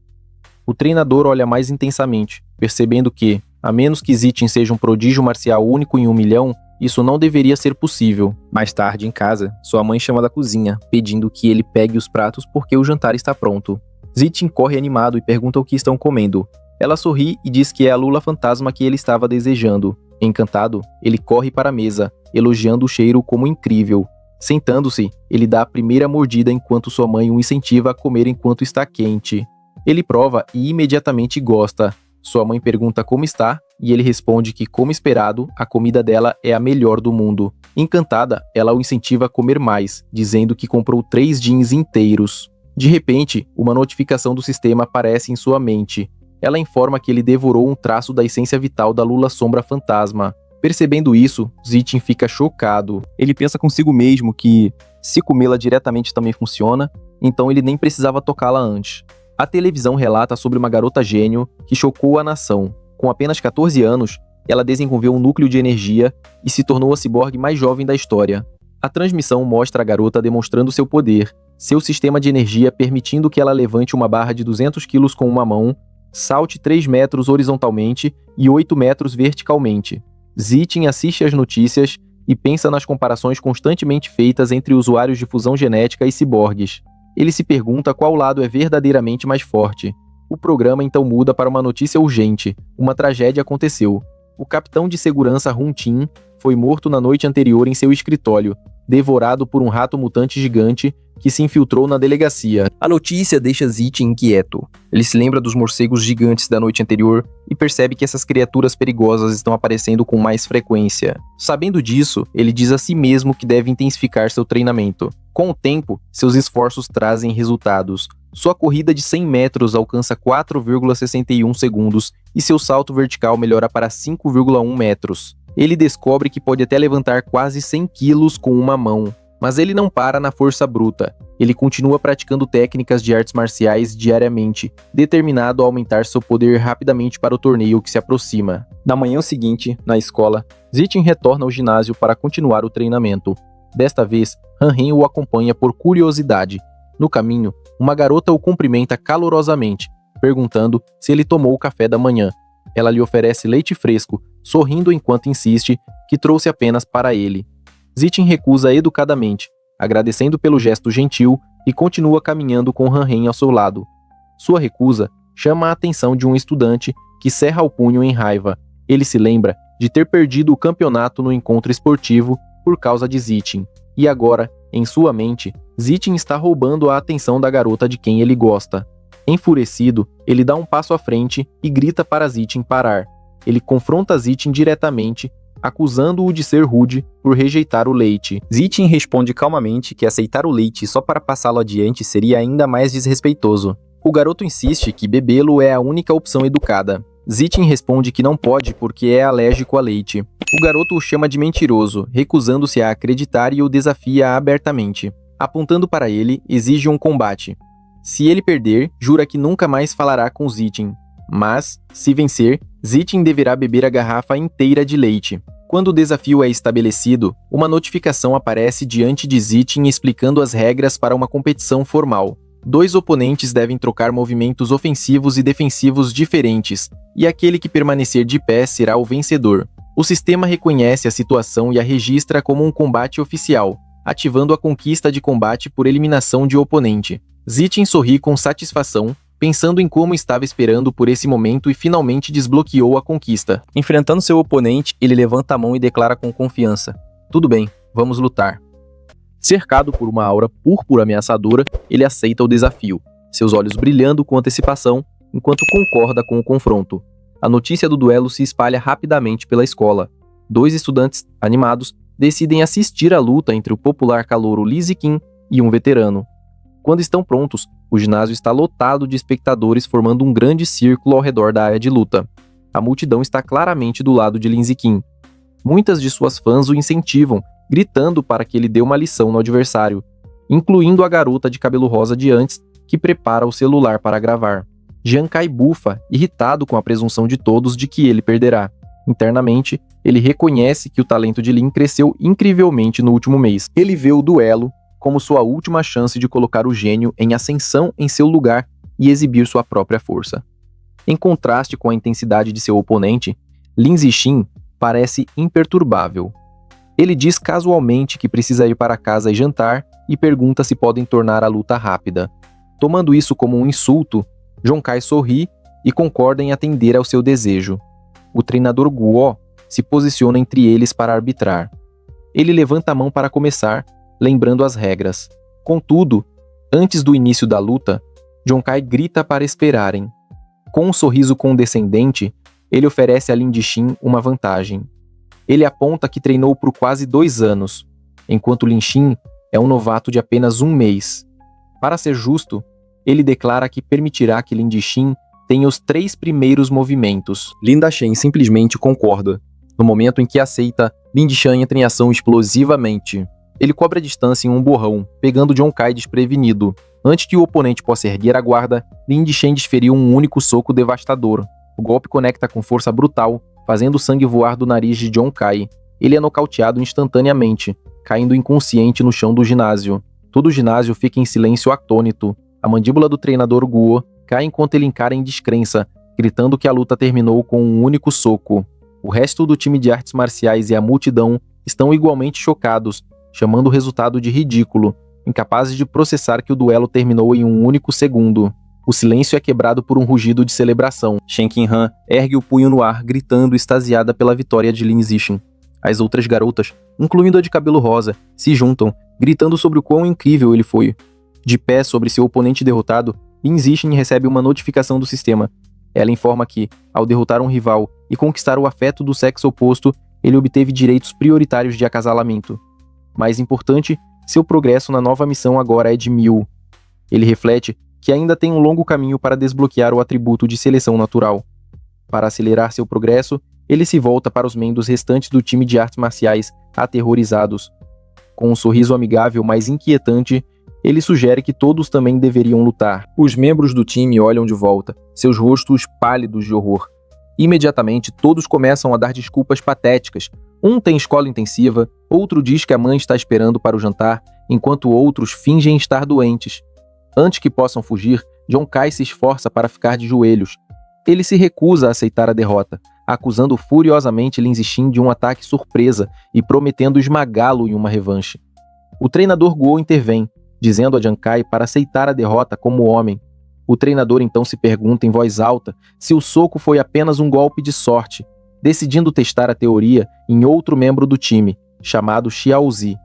O treinador olha mais intensamente, percebendo que, a menos que Zitin seja um prodígio marcial único em 1 milhão, isso não deveria ser possível. Mais tarde, em casa, sua mãe chama da cozinha, pedindo que ele pegue os pratos porque o jantar está pronto. Zitin corre animado e pergunta o que estão comendo. Ela sorri e diz que é a lula fantasma que ele estava desejando. Encantado, ele corre para a mesa, elogiando o cheiro como incrível. Sentando-se, ele dá a primeira mordida enquanto sua mãe o incentiva a comer enquanto está quente. Ele prova e imediatamente gosta. Sua mãe pergunta como está e ele responde que, como esperado, a comida dela é a melhor do mundo. Encantada, ela o incentiva a comer mais, dizendo que comprou 3 jeans inteiros. De repente, uma notificação do sistema aparece em sua mente. Ela informa que ele devorou um traço da essência vital da Lula Sombra Fantasma. Percebendo isso, Zitin fica chocado. Ele pensa consigo mesmo que, se comê-la diretamente também funciona, então ele nem precisava tocá-la antes. A televisão relata sobre uma garota gênio que chocou a nação. Com apenas 14 anos, ela desenvolveu um núcleo de energia e se tornou a ciborgue mais jovem da história. A transmissão mostra a garota demonstrando seu poder, seu sistema de energia permitindo que ela levante uma barra de 200 quilos com uma mão, salte 3 metros horizontalmente e 8 metros verticalmente. Zitin assiste às notícias e pensa nas comparações constantemente feitas entre usuários de fusão genética e ciborgues. Ele se pergunta qual lado é verdadeiramente mais forte. O programa então muda para uma notícia urgente. Uma tragédia aconteceu. O capitão de segurança Hun Tin foi morto na noite anterior em seu escritório, devorado por um rato mutante gigante que se infiltrou na delegacia. A notícia deixa Zitin inquieto. Ele se lembra dos morcegos gigantes da noite anterior e percebe que essas criaturas perigosas estão aparecendo com mais frequência. Sabendo disso, ele diz a si mesmo que deve intensificar seu treinamento. Com o tempo, seus esforços trazem resultados. Sua corrida de 100 metros alcança 4,61 segundos e seu salto vertical melhora para 5,1 metros. Ele descobre que pode até levantar quase 100 quilos com uma mão. Mas ele não para na força bruta. Ele continua praticando técnicas de artes marciais diariamente, determinado a aumentar seu poder rapidamente para o torneio que se aproxima. Na manhã seguinte, na escola, Zitin retorna ao ginásio para continuar o treinamento. Desta vez, Han-Hen o acompanha por curiosidade. No caminho, uma garota o cumprimenta calorosamente, perguntando se ele tomou o café da manhã. Ela lhe oferece leite fresco, sorrindo enquanto insiste que trouxe apenas para ele. Zitin recusa educadamente, agradecendo pelo gesto gentil e continua caminhando com Han-Hen ao seu lado. Sua recusa chama a atenção de um estudante que cerra o punho em raiva. Ele se lembra de ter perdido o campeonato no encontro esportivo por causa de Zitin. E agora, em sua mente, Zitin está roubando a atenção da garota de quem ele gosta. Enfurecido, ele dá um passo à frente e grita para Zitin parar. Ele confronta Zitin diretamente, acusando-o de ser rude por rejeitar o leite. Zitin responde calmamente que aceitar o leite só para passá-lo adiante seria ainda mais desrespeitoso. O garoto insiste que bebê-lo é a única opção educada. Zitin responde que não pode porque é alérgico a leite. O garoto o chama de mentiroso, recusando-se a acreditar e o desafia abertamente. Apontando para ele, exige um combate. Se ele perder, jura que nunca mais falará com Zitin. Mas, se vencer, Zitin deverá beber a garrafa inteira de leite. Quando o desafio é estabelecido, uma notificação aparece diante de Zitin explicando as regras para uma competição formal. 2 oponentes devem trocar movimentos ofensivos e defensivos diferentes, e aquele que permanecer de pé será o vencedor. O sistema reconhece a situação e a registra como um combate oficial, ativando a conquista de combate por eliminação de oponente. Zitin sorri com satisfação, pensando em como estava esperando por esse momento e finalmente desbloqueou a conquista. Enfrentando seu oponente, ele levanta a mão e declara com confiança: "Tudo bem, vamos lutar." Cercado por uma aura púrpura ameaçadora, ele aceita o desafio, seus olhos brilhando com antecipação, enquanto concorda com o confronto. A notícia do duelo se espalha rapidamente pela escola. 2 estudantes, animados, decidem assistir à luta entre o popular calouro Li Ziqin e um veterano. Quando estão prontos, o ginásio está lotado de espectadores formando um grande círculo ao redor da área de luta. A multidão está claramente do lado de Li Ziqin. Muitas de suas fãs o incentivam, gritando para que ele dê uma lição no adversário, incluindo a garota de cabelo rosa de antes, que prepara o celular para gravar. Jian Kai bufa, irritado com a presunção de todos de que ele perderá. Internamente, ele reconhece que o talento de Lin cresceu incrivelmente no último mês. Ele vê o duelo como sua última chance de colocar o gênio em ascensão em seu lugar e exibir sua própria força. Em contraste com a intensidade de seu oponente, Lin Zixin parece imperturbável. Ele diz casualmente que precisa ir para casa e jantar e pergunta se podem tornar a luta rápida. Tomando isso como um insulto, Jonkai sorri e concorda em atender ao seu desejo. O treinador Guo se posiciona entre eles para arbitrar. Ele levanta a mão para começar, lembrando as regras. Contudo, antes do início da luta, Jonkai grita para esperarem. Com um sorriso condescendente, ele oferece a Lin Zixin uma vantagem. Ele aponta que treinou por quase 2 anos, enquanto Lin Xin é um novato de apenas 1 mês. Para ser justo, ele declara que permitirá que Lin Zixin tenha os 3 primeiros movimentos. Lin Dachen simplesmente concorda. No momento em que aceita, Lin Zixin entra em ação explosivamente. Ele cobre a distância em um borrão, pegando Jonkai desprevenido. Antes que o oponente possa erguer a guarda, Lin Zixin desferiu um único soco devastador. O golpe conecta com força brutal, fazendo o sangue voar do nariz de Jonkai. Ele é nocauteado instantaneamente, caindo inconsciente no chão do ginásio. Todo o ginásio fica em silêncio atônito. A mandíbula do treinador Guo cai enquanto ele encara em descrença, gritando que a luta terminou com um único soco. O resto do time de artes marciais e a multidão estão igualmente chocados, chamando o resultado de ridículo, incapazes de processar que o duelo terminou em um único segundo. O silêncio é quebrado por um rugido de celebração. Shen Qinhan ergue o punho no ar, gritando extasiada pela vitória de Lin Zixin. As outras garotas, incluindo a de cabelo rosa, se juntam, gritando sobre o quão incrível ele foi. De pé sobre seu oponente derrotado, Lin Zixin recebe uma notificação do sistema. Ela informa que, ao derrotar um rival e conquistar o afeto do sexo oposto, ele obteve direitos prioritários de acasalamento. Mais importante, seu progresso na nova missão agora é de 1000. Ele reflete que ainda tem um longo caminho para desbloquear o atributo de seleção natural. Para acelerar seu progresso, ele se volta para os membros restantes do time de artes marciais, aterrorizados. Com um sorriso amigável mais inquietante, ele sugere que todos também deveriam lutar. Os membros do time olham de volta, seus rostos pálidos de horror. Imediatamente, todos começam a dar desculpas patéticas. Um tem escola intensiva, outro diz que a mãe está esperando para o jantar, enquanto outros fingem estar doentes. Antes que possam fugir, Jonkai se esforça para ficar de joelhos. Ele se recusa a aceitar a derrota, acusando furiosamente Lin Zixin de um ataque surpresa e prometendo esmagá-lo em uma revanche. O treinador Guo intervém, dizendo a Jonkai para aceitar a derrota como homem. O treinador então se pergunta em voz alta se o soco foi apenas um golpe de sorte, decidindo testar a teoria em outro membro do time, chamado Xiaozi.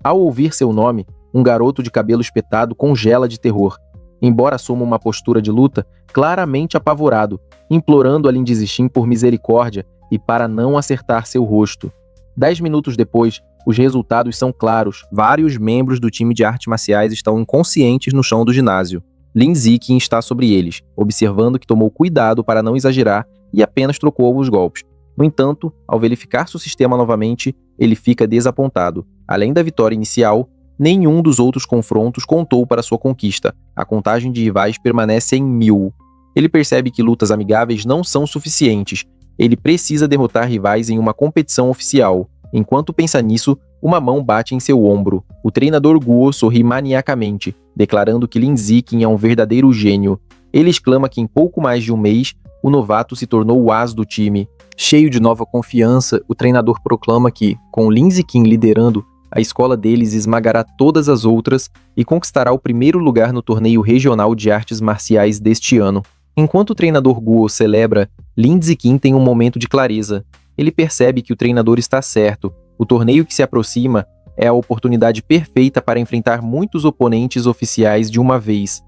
Ao ouvir seu nome, um garoto de cabelo espetado congela de terror, embora assuma uma postura de luta, claramente apavorado, implorando a Lin Zixin por misericórdia e para não acertar seu rosto. 10 minutos depois, os resultados são claros. Vários membros do time de artes marciais estão inconscientes no chão do ginásio. Lin Zixin está sobre eles, observando que tomou cuidado para não exagerar e apenas trocou alguns golpes. No entanto, ao verificar seu sistema novamente, ele fica desapontado. Além da vitória inicial, nenhum dos outros confrontos contou para sua conquista. A contagem de rivais permanece em 1000. Ele percebe que lutas amigáveis não são suficientes. Ele precisa derrotar rivais em uma competição oficial. Enquanto pensa nisso, uma mão bate em seu ombro. O treinador Guo sorri maniacamente, declarando que Lin Zixin é um verdadeiro gênio. Ele exclama que em pouco mais de um mês, o novato se tornou o as do time. Cheio de nova confiança, o treinador proclama que, com Lin Zixin liderando, a escola deles esmagará todas as outras e conquistará o primeiro lugar no torneio regional de artes marciais deste ano. Enquanto o treinador Guo celebra, Lin Zixin tem um momento de clareza. Ele percebe que o treinador está certo. O torneio que se aproxima é a oportunidade perfeita para enfrentar muitos oponentes oficiais de uma vez.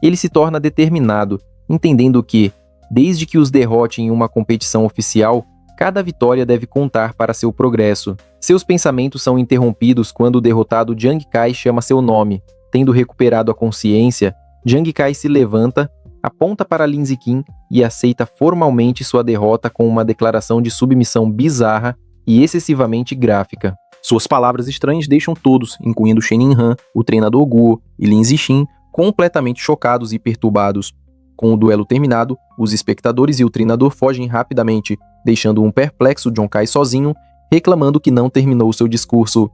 Ele se torna determinado, entendendo que, desde que os derrote em uma competição oficial, cada vitória deve contar para seu progresso. Seus pensamentos são interrompidos quando o derrotado Jiang Kai chama seu nome. Tendo recuperado a consciência, Jiang Kai se levanta, aponta para Lin Zixin e aceita formalmente sua derrota com uma declaração de submissão bizarra e excessivamente gráfica. Suas palavras estranhas deixam todos, incluindo Shen Yinhan, o treinador Guo e Lin Zixin, completamente chocados e perturbados. Com o duelo terminado, os espectadores e o treinador fogem rapidamente, deixando um perplexo Jon-Kai sozinho, reclamando que não terminou seu discurso.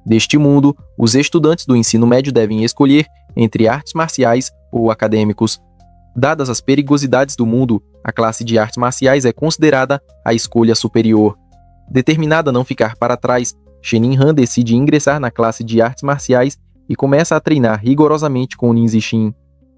Deste mundo, os estudantes do ensino médio devem escolher entre artes marciais ou acadêmicos. Dadas as perigosidades do mundo, a classe de artes marciais é considerada a escolha superior. Determinada a não ficar para trás, Shenin Han decide ingressar na classe de artes marciais e começa a treinar rigorosamente com Lin Zixin.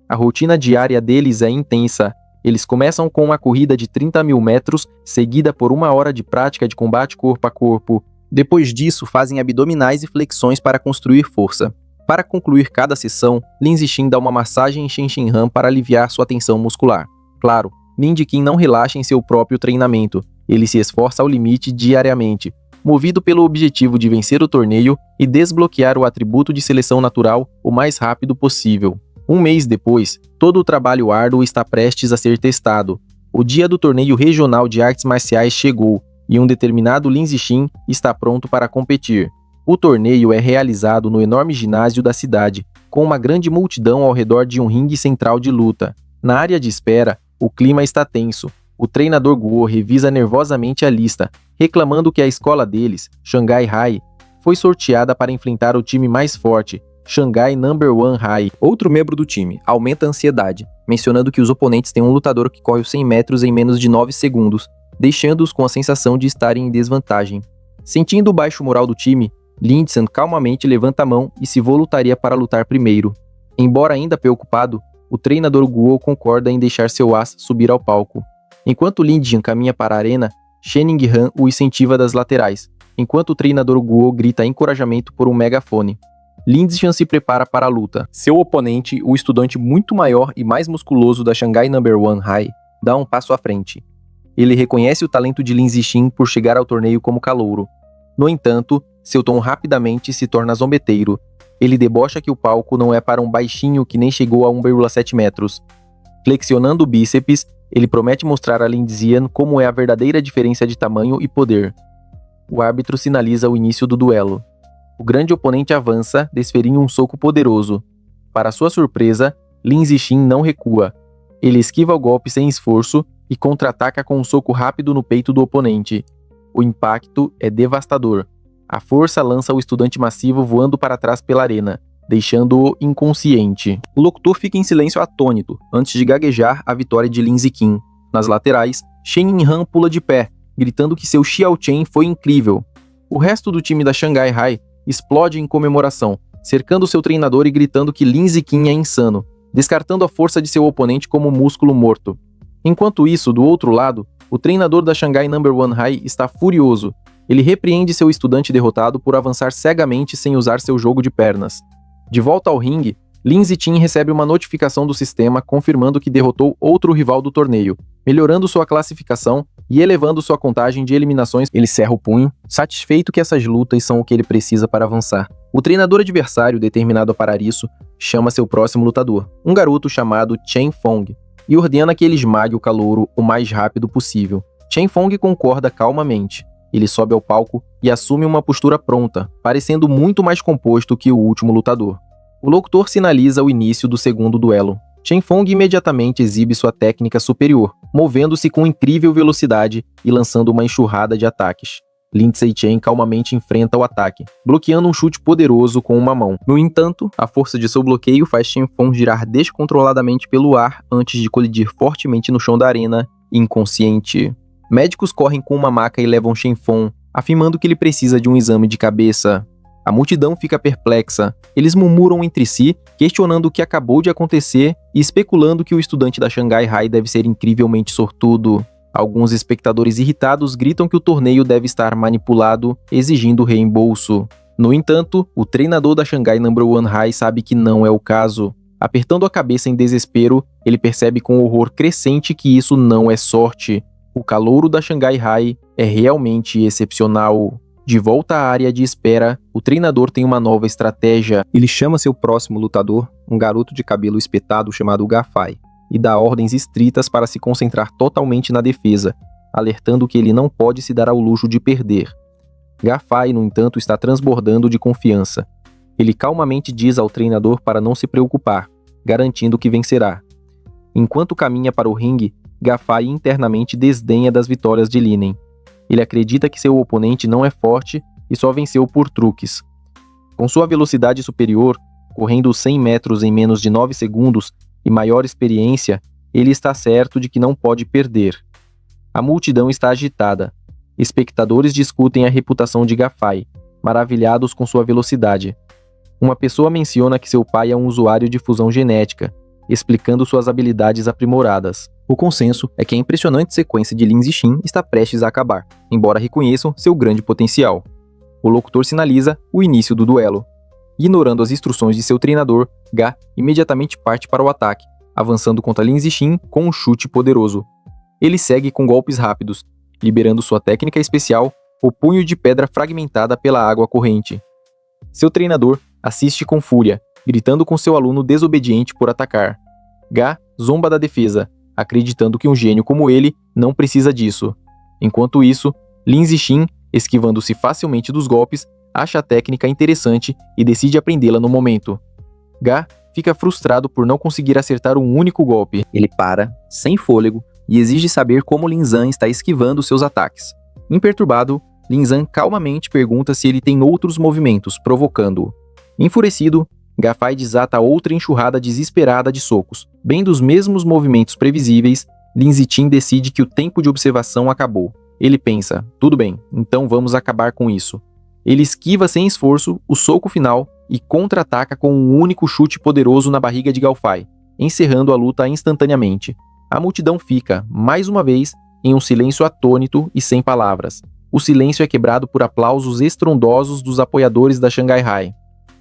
A rotina diária deles é intensa. Eles começam com uma corrida de 30 mil metros, seguida por 1 hora de prática de combate corpo a corpo. Depois disso, fazem abdominais e flexões para construir força. Para concluir cada sessão, Lin Zixin dá uma massagem em Shen Xinhan para aliviar sua tensão muscular. Claro, Lin Jiqin não relaxa em seu próprio treinamento. Ele se esforça ao limite diariamente, movido pelo objetivo de vencer o torneio e desbloquear o atributo de seleção natural o mais rápido possível. 1 mês depois, todo o trabalho árduo está prestes a ser testado. O dia do torneio regional de artes marciais chegou, e um determinado Lin Zixin está pronto para competir. O torneio é realizado no enorme ginásio da cidade, com uma grande multidão ao redor de um ringue central de luta. Na área de espera, o clima está tenso. O treinador Guo revisa nervosamente a lista, reclamando que a escola deles, Shanghai High, foi sorteada para enfrentar o time mais forte, Shanghai No. 1 High. Outro membro do time aumenta a ansiedade, mencionando que os oponentes têm um lutador que corre os 100 metros em menos de 9 segundos, deixando-os com a sensação de estarem em desvantagem. Sentindo o baixo moral do time, Lindsay calmamente levanta a mão e se voluntaria para lutar primeiro. Embora ainda preocupado, o treinador Guo concorda em deixar seu as subir ao palco. Enquanto Lindsay caminha para a arena, Shenin Han o incentiva das laterais, enquanto o treinador Guo grita encorajamento por um megafone. Lindsay se prepara para a luta. Seu oponente, o estudante muito maior e mais musculoso da Shanghai No. 1 High, dá um passo à frente. Ele reconhece o talento de Lin Zixin por chegar ao torneio como calouro. No entanto, seu tom rapidamente se torna zombeteiro. Ele debocha que o palco não é para um baixinho que nem chegou a 1,7 metros. Flexionando o bíceps, ele promete mostrar a Lin Zian como é a verdadeira diferença de tamanho e poder. O árbitro sinaliza o início do duelo. O grande oponente avança, desferindo um soco poderoso. Para sua surpresa, Lin Zixin não recua. Ele esquiva o golpe sem esforço e contra-ataca com um soco rápido no peito do oponente. O impacto é devastador. A força lança o estudante massivo voando para trás pela arena, deixando-o inconsciente. O locutor fica em silêncio atônito, antes de gaguejar a vitória de Lin Ziqin. Nas laterais, Shen Han pula de pé, gritando que seu Xiao Chen foi incrível. O resto do time da Shanghai High explode em comemoração, cercando seu treinador e gritando que Lin Ziqin é insano, descartando a força de seu oponente como músculo morto. Enquanto isso, do outro lado, o treinador da Shanghai No. 1 High está furioso. Ele repreende seu estudante derrotado por avançar cegamente sem usar seu jogo de pernas. De volta ao ringue, Lin Zixin recebe uma notificação do sistema confirmando que derrotou outro rival do torneio, melhorando sua classificação e elevando sua contagem de eliminações. Ele cerra o punho, satisfeito que essas lutas são o que ele precisa para avançar. O treinador adversário, determinado a parar isso, chama seu próximo lutador, um garoto chamado Chen Fong, e ordena que ele esmague o calouro o mais rápido possível. Chen Fong concorda calmamente. Ele sobe ao palco e assume uma postura pronta, parecendo muito mais composto que o último lutador. O locutor sinaliza o início do segundo duelo. Chen Fong imediatamente exibe sua técnica superior, movendo-se com incrível velocidade e lançando uma enxurrada de ataques. Lindsay Chen calmamente enfrenta o ataque, bloqueando um chute poderoso com uma mão. No entanto, a força de seu bloqueio faz Chen Fong girar descontroladamente pelo ar antes de colidir fortemente no chão da arena, inconsciente. Médicos correm com uma maca e levam Chen Fong, afirmando que ele precisa de um exame de cabeça. A multidão fica perplexa. Eles murmuram entre si, questionando o que acabou de acontecer e especulando que o estudante da Shanghai High deve ser incrivelmente sortudo. Alguns espectadores irritados gritam que o torneio deve estar manipulado, exigindo reembolso. No entanto, o treinador da Shanghai No. 1 High sabe que não é o caso. Apertando a cabeça em desespero, ele percebe com horror crescente que isso não é sorte. O calouro da Shanghai High é realmente excepcional. De volta à área de espera, o treinador tem uma nova estratégia. Ele chama seu próximo lutador, um garoto de cabelo espetado chamado Gafai, e dá ordens estritas para se concentrar totalmente na defesa, alertando que ele não pode se dar ao luxo de perder. Gafai, no entanto, está transbordando de confiança. Ele calmamente diz ao treinador para não se preocupar, garantindo que vencerá. Enquanto caminha para o ringue, Gafai internamente desdenha das vitórias de Linen. Ele acredita que seu oponente não é forte e só venceu por truques. Com sua velocidade superior, correndo os 100 metros em menos de 9 segundos e maior experiência, ele está certo de que não pode perder. A multidão está agitada. Espectadores discutem a reputação de Gafai, maravilhados com sua velocidade. Uma pessoa menciona que seu pai é um usuário de fusão genética, explicando suas habilidades aprimoradas. O consenso é que a impressionante sequência de Lin Zixin está prestes a acabar, embora reconheçam seu grande potencial. O locutor sinaliza o início do duelo. Ignorando as instruções de seu treinador, Ga imediatamente parte para o ataque, avançando contra Lin Zixin com um chute poderoso. Ele segue com golpes rápidos, liberando sua técnica especial, o punho de pedra fragmentada pela água corrente. Seu treinador assiste com fúria, gritando com seu aluno desobediente por atacar. Ga zomba da defesa, acreditando que um gênio como ele não precisa disso. Enquanto isso, Lin Zixin, esquivando-se facilmente dos golpes, acha a técnica interessante e decide aprendê-la no momento. Ga fica frustrado por não conseguir acertar um único golpe. Ele para, sem fôlego, e exige saber como Lin Zan está esquivando seus ataques. Imperturbado, Lin Zan calmamente pergunta se ele tem outros movimentos, provocando-o. Enfurecido, Gafai desata outra enxurrada desesperada de socos. Bem dos mesmos movimentos previsíveis, Lin Zixin decide que o tempo de observação acabou. Ele pensa, tudo bem, então vamos acabar com isso. Ele esquiva sem esforço o soco final e contra-ataca com um único chute poderoso na barriga de Gafai, encerrando a luta instantaneamente. A multidão fica, mais uma vez, em um silêncio atônito e sem palavras. O silêncio é quebrado por aplausos estrondosos dos apoiadores da Shanghai High.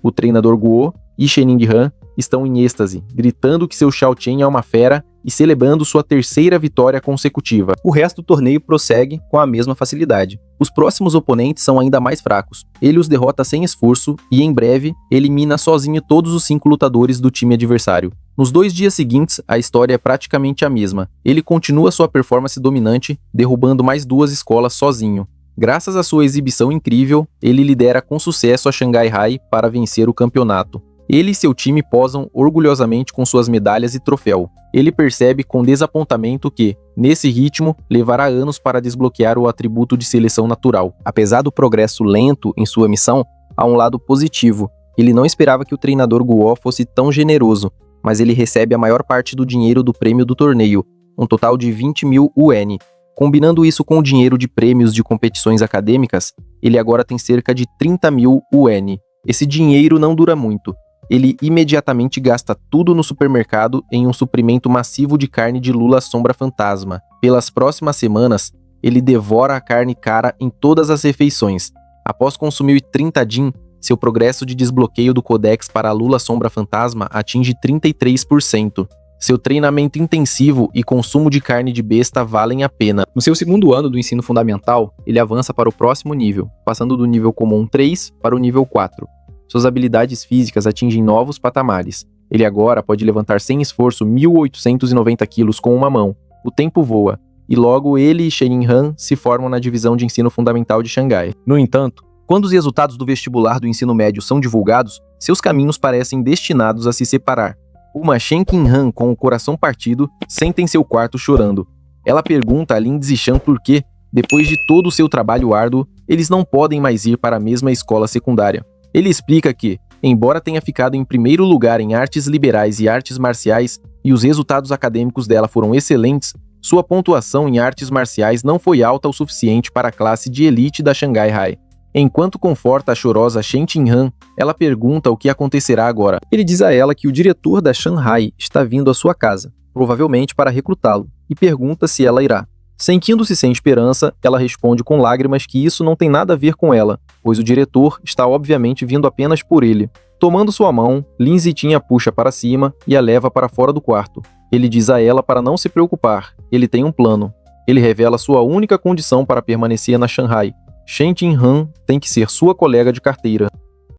O treinador Guo e Shening Han estão em êxtase, gritando que seu Xiao Chen é uma fera e celebrando sua terceira vitória consecutiva. O resto do torneio prossegue com a mesma facilidade. Os próximos oponentes são ainda mais fracos. Ele os derrota sem esforço e, em breve, elimina sozinho todos os 5 lutadores do time adversário. Nos 2 dias seguintes, a história é praticamente a mesma. Ele continua sua performance dominante, derrubando mais 2 escolas sozinho. Graças à sua exibição incrível, ele lidera com sucesso a Shanghai High para vencer o campeonato. Ele e seu time posam orgulhosamente com suas medalhas e troféu. Ele percebe com desapontamento que, nesse ritmo, levará anos para desbloquear o atributo de seleção natural. Apesar do progresso lento em sua missão, há um lado positivo. Ele não esperava que o treinador Guo fosse tão generoso, mas ele recebe a maior parte do dinheiro do prêmio do torneio, um total de 20.000 yuan. Combinando isso com o dinheiro de prêmios de competições acadêmicas, ele agora tem cerca de 30.000 yuan. Esse dinheiro não dura muito. Ele imediatamente gasta tudo no supermercado em um suprimento massivo de carne de lula sombra fantasma. Pelas próximas semanas, ele devora a carne cara em todas as refeições. Após consumir 30 din, seu progresso de desbloqueio do Codex para a lula sombra fantasma atinge 33%. Seu treinamento intensivo e consumo de carne de besta valem a pena. No seu segundo ano do ensino fundamental, ele avança para o próximo nível, passando do nível comum 3 para o nível 4. Suas habilidades físicas atingem novos patamares. Ele agora pode levantar sem esforço 1.890 quilos com uma mão. O tempo voa, e logo ele e Shening Han se formam na divisão de ensino fundamental de Xangai. No entanto, quando os resultados do vestibular do ensino médio são divulgados, seus caminhos parecem destinados a se separar. Uma Shen Qinghan com o coração partido senta em seu quarto chorando. Ela pergunta a Lin Zixin por que, depois de todo o seu trabalho árduo, eles não podem mais ir para a mesma escola secundária. Ele explica que, embora tenha ficado em primeiro lugar em artes liberais e artes marciais, e os resultados acadêmicos dela foram excelentes, sua pontuação em artes marciais não foi alta o suficiente para a classe de elite da Shanghai High. Enquanto conforta a chorosa Shen Qinghan, ela pergunta o que acontecerá agora. Ele diz a ela que o diretor da Shanghai está vindo à sua casa, provavelmente para recrutá-lo, e pergunta se ela irá. Sentindo-se sem esperança, ela responde com lágrimas que isso não tem nada a ver com ela, pois o diretor está obviamente vindo apenas por ele. Tomando sua mão, Lin Zixin a puxa para cima e a leva para fora do quarto. Ele diz a ela para não se preocupar, ele tem um plano. Ele revela sua única condição para permanecer na Shanghai. Shen Qinghan tem que ser sua colega de carteira.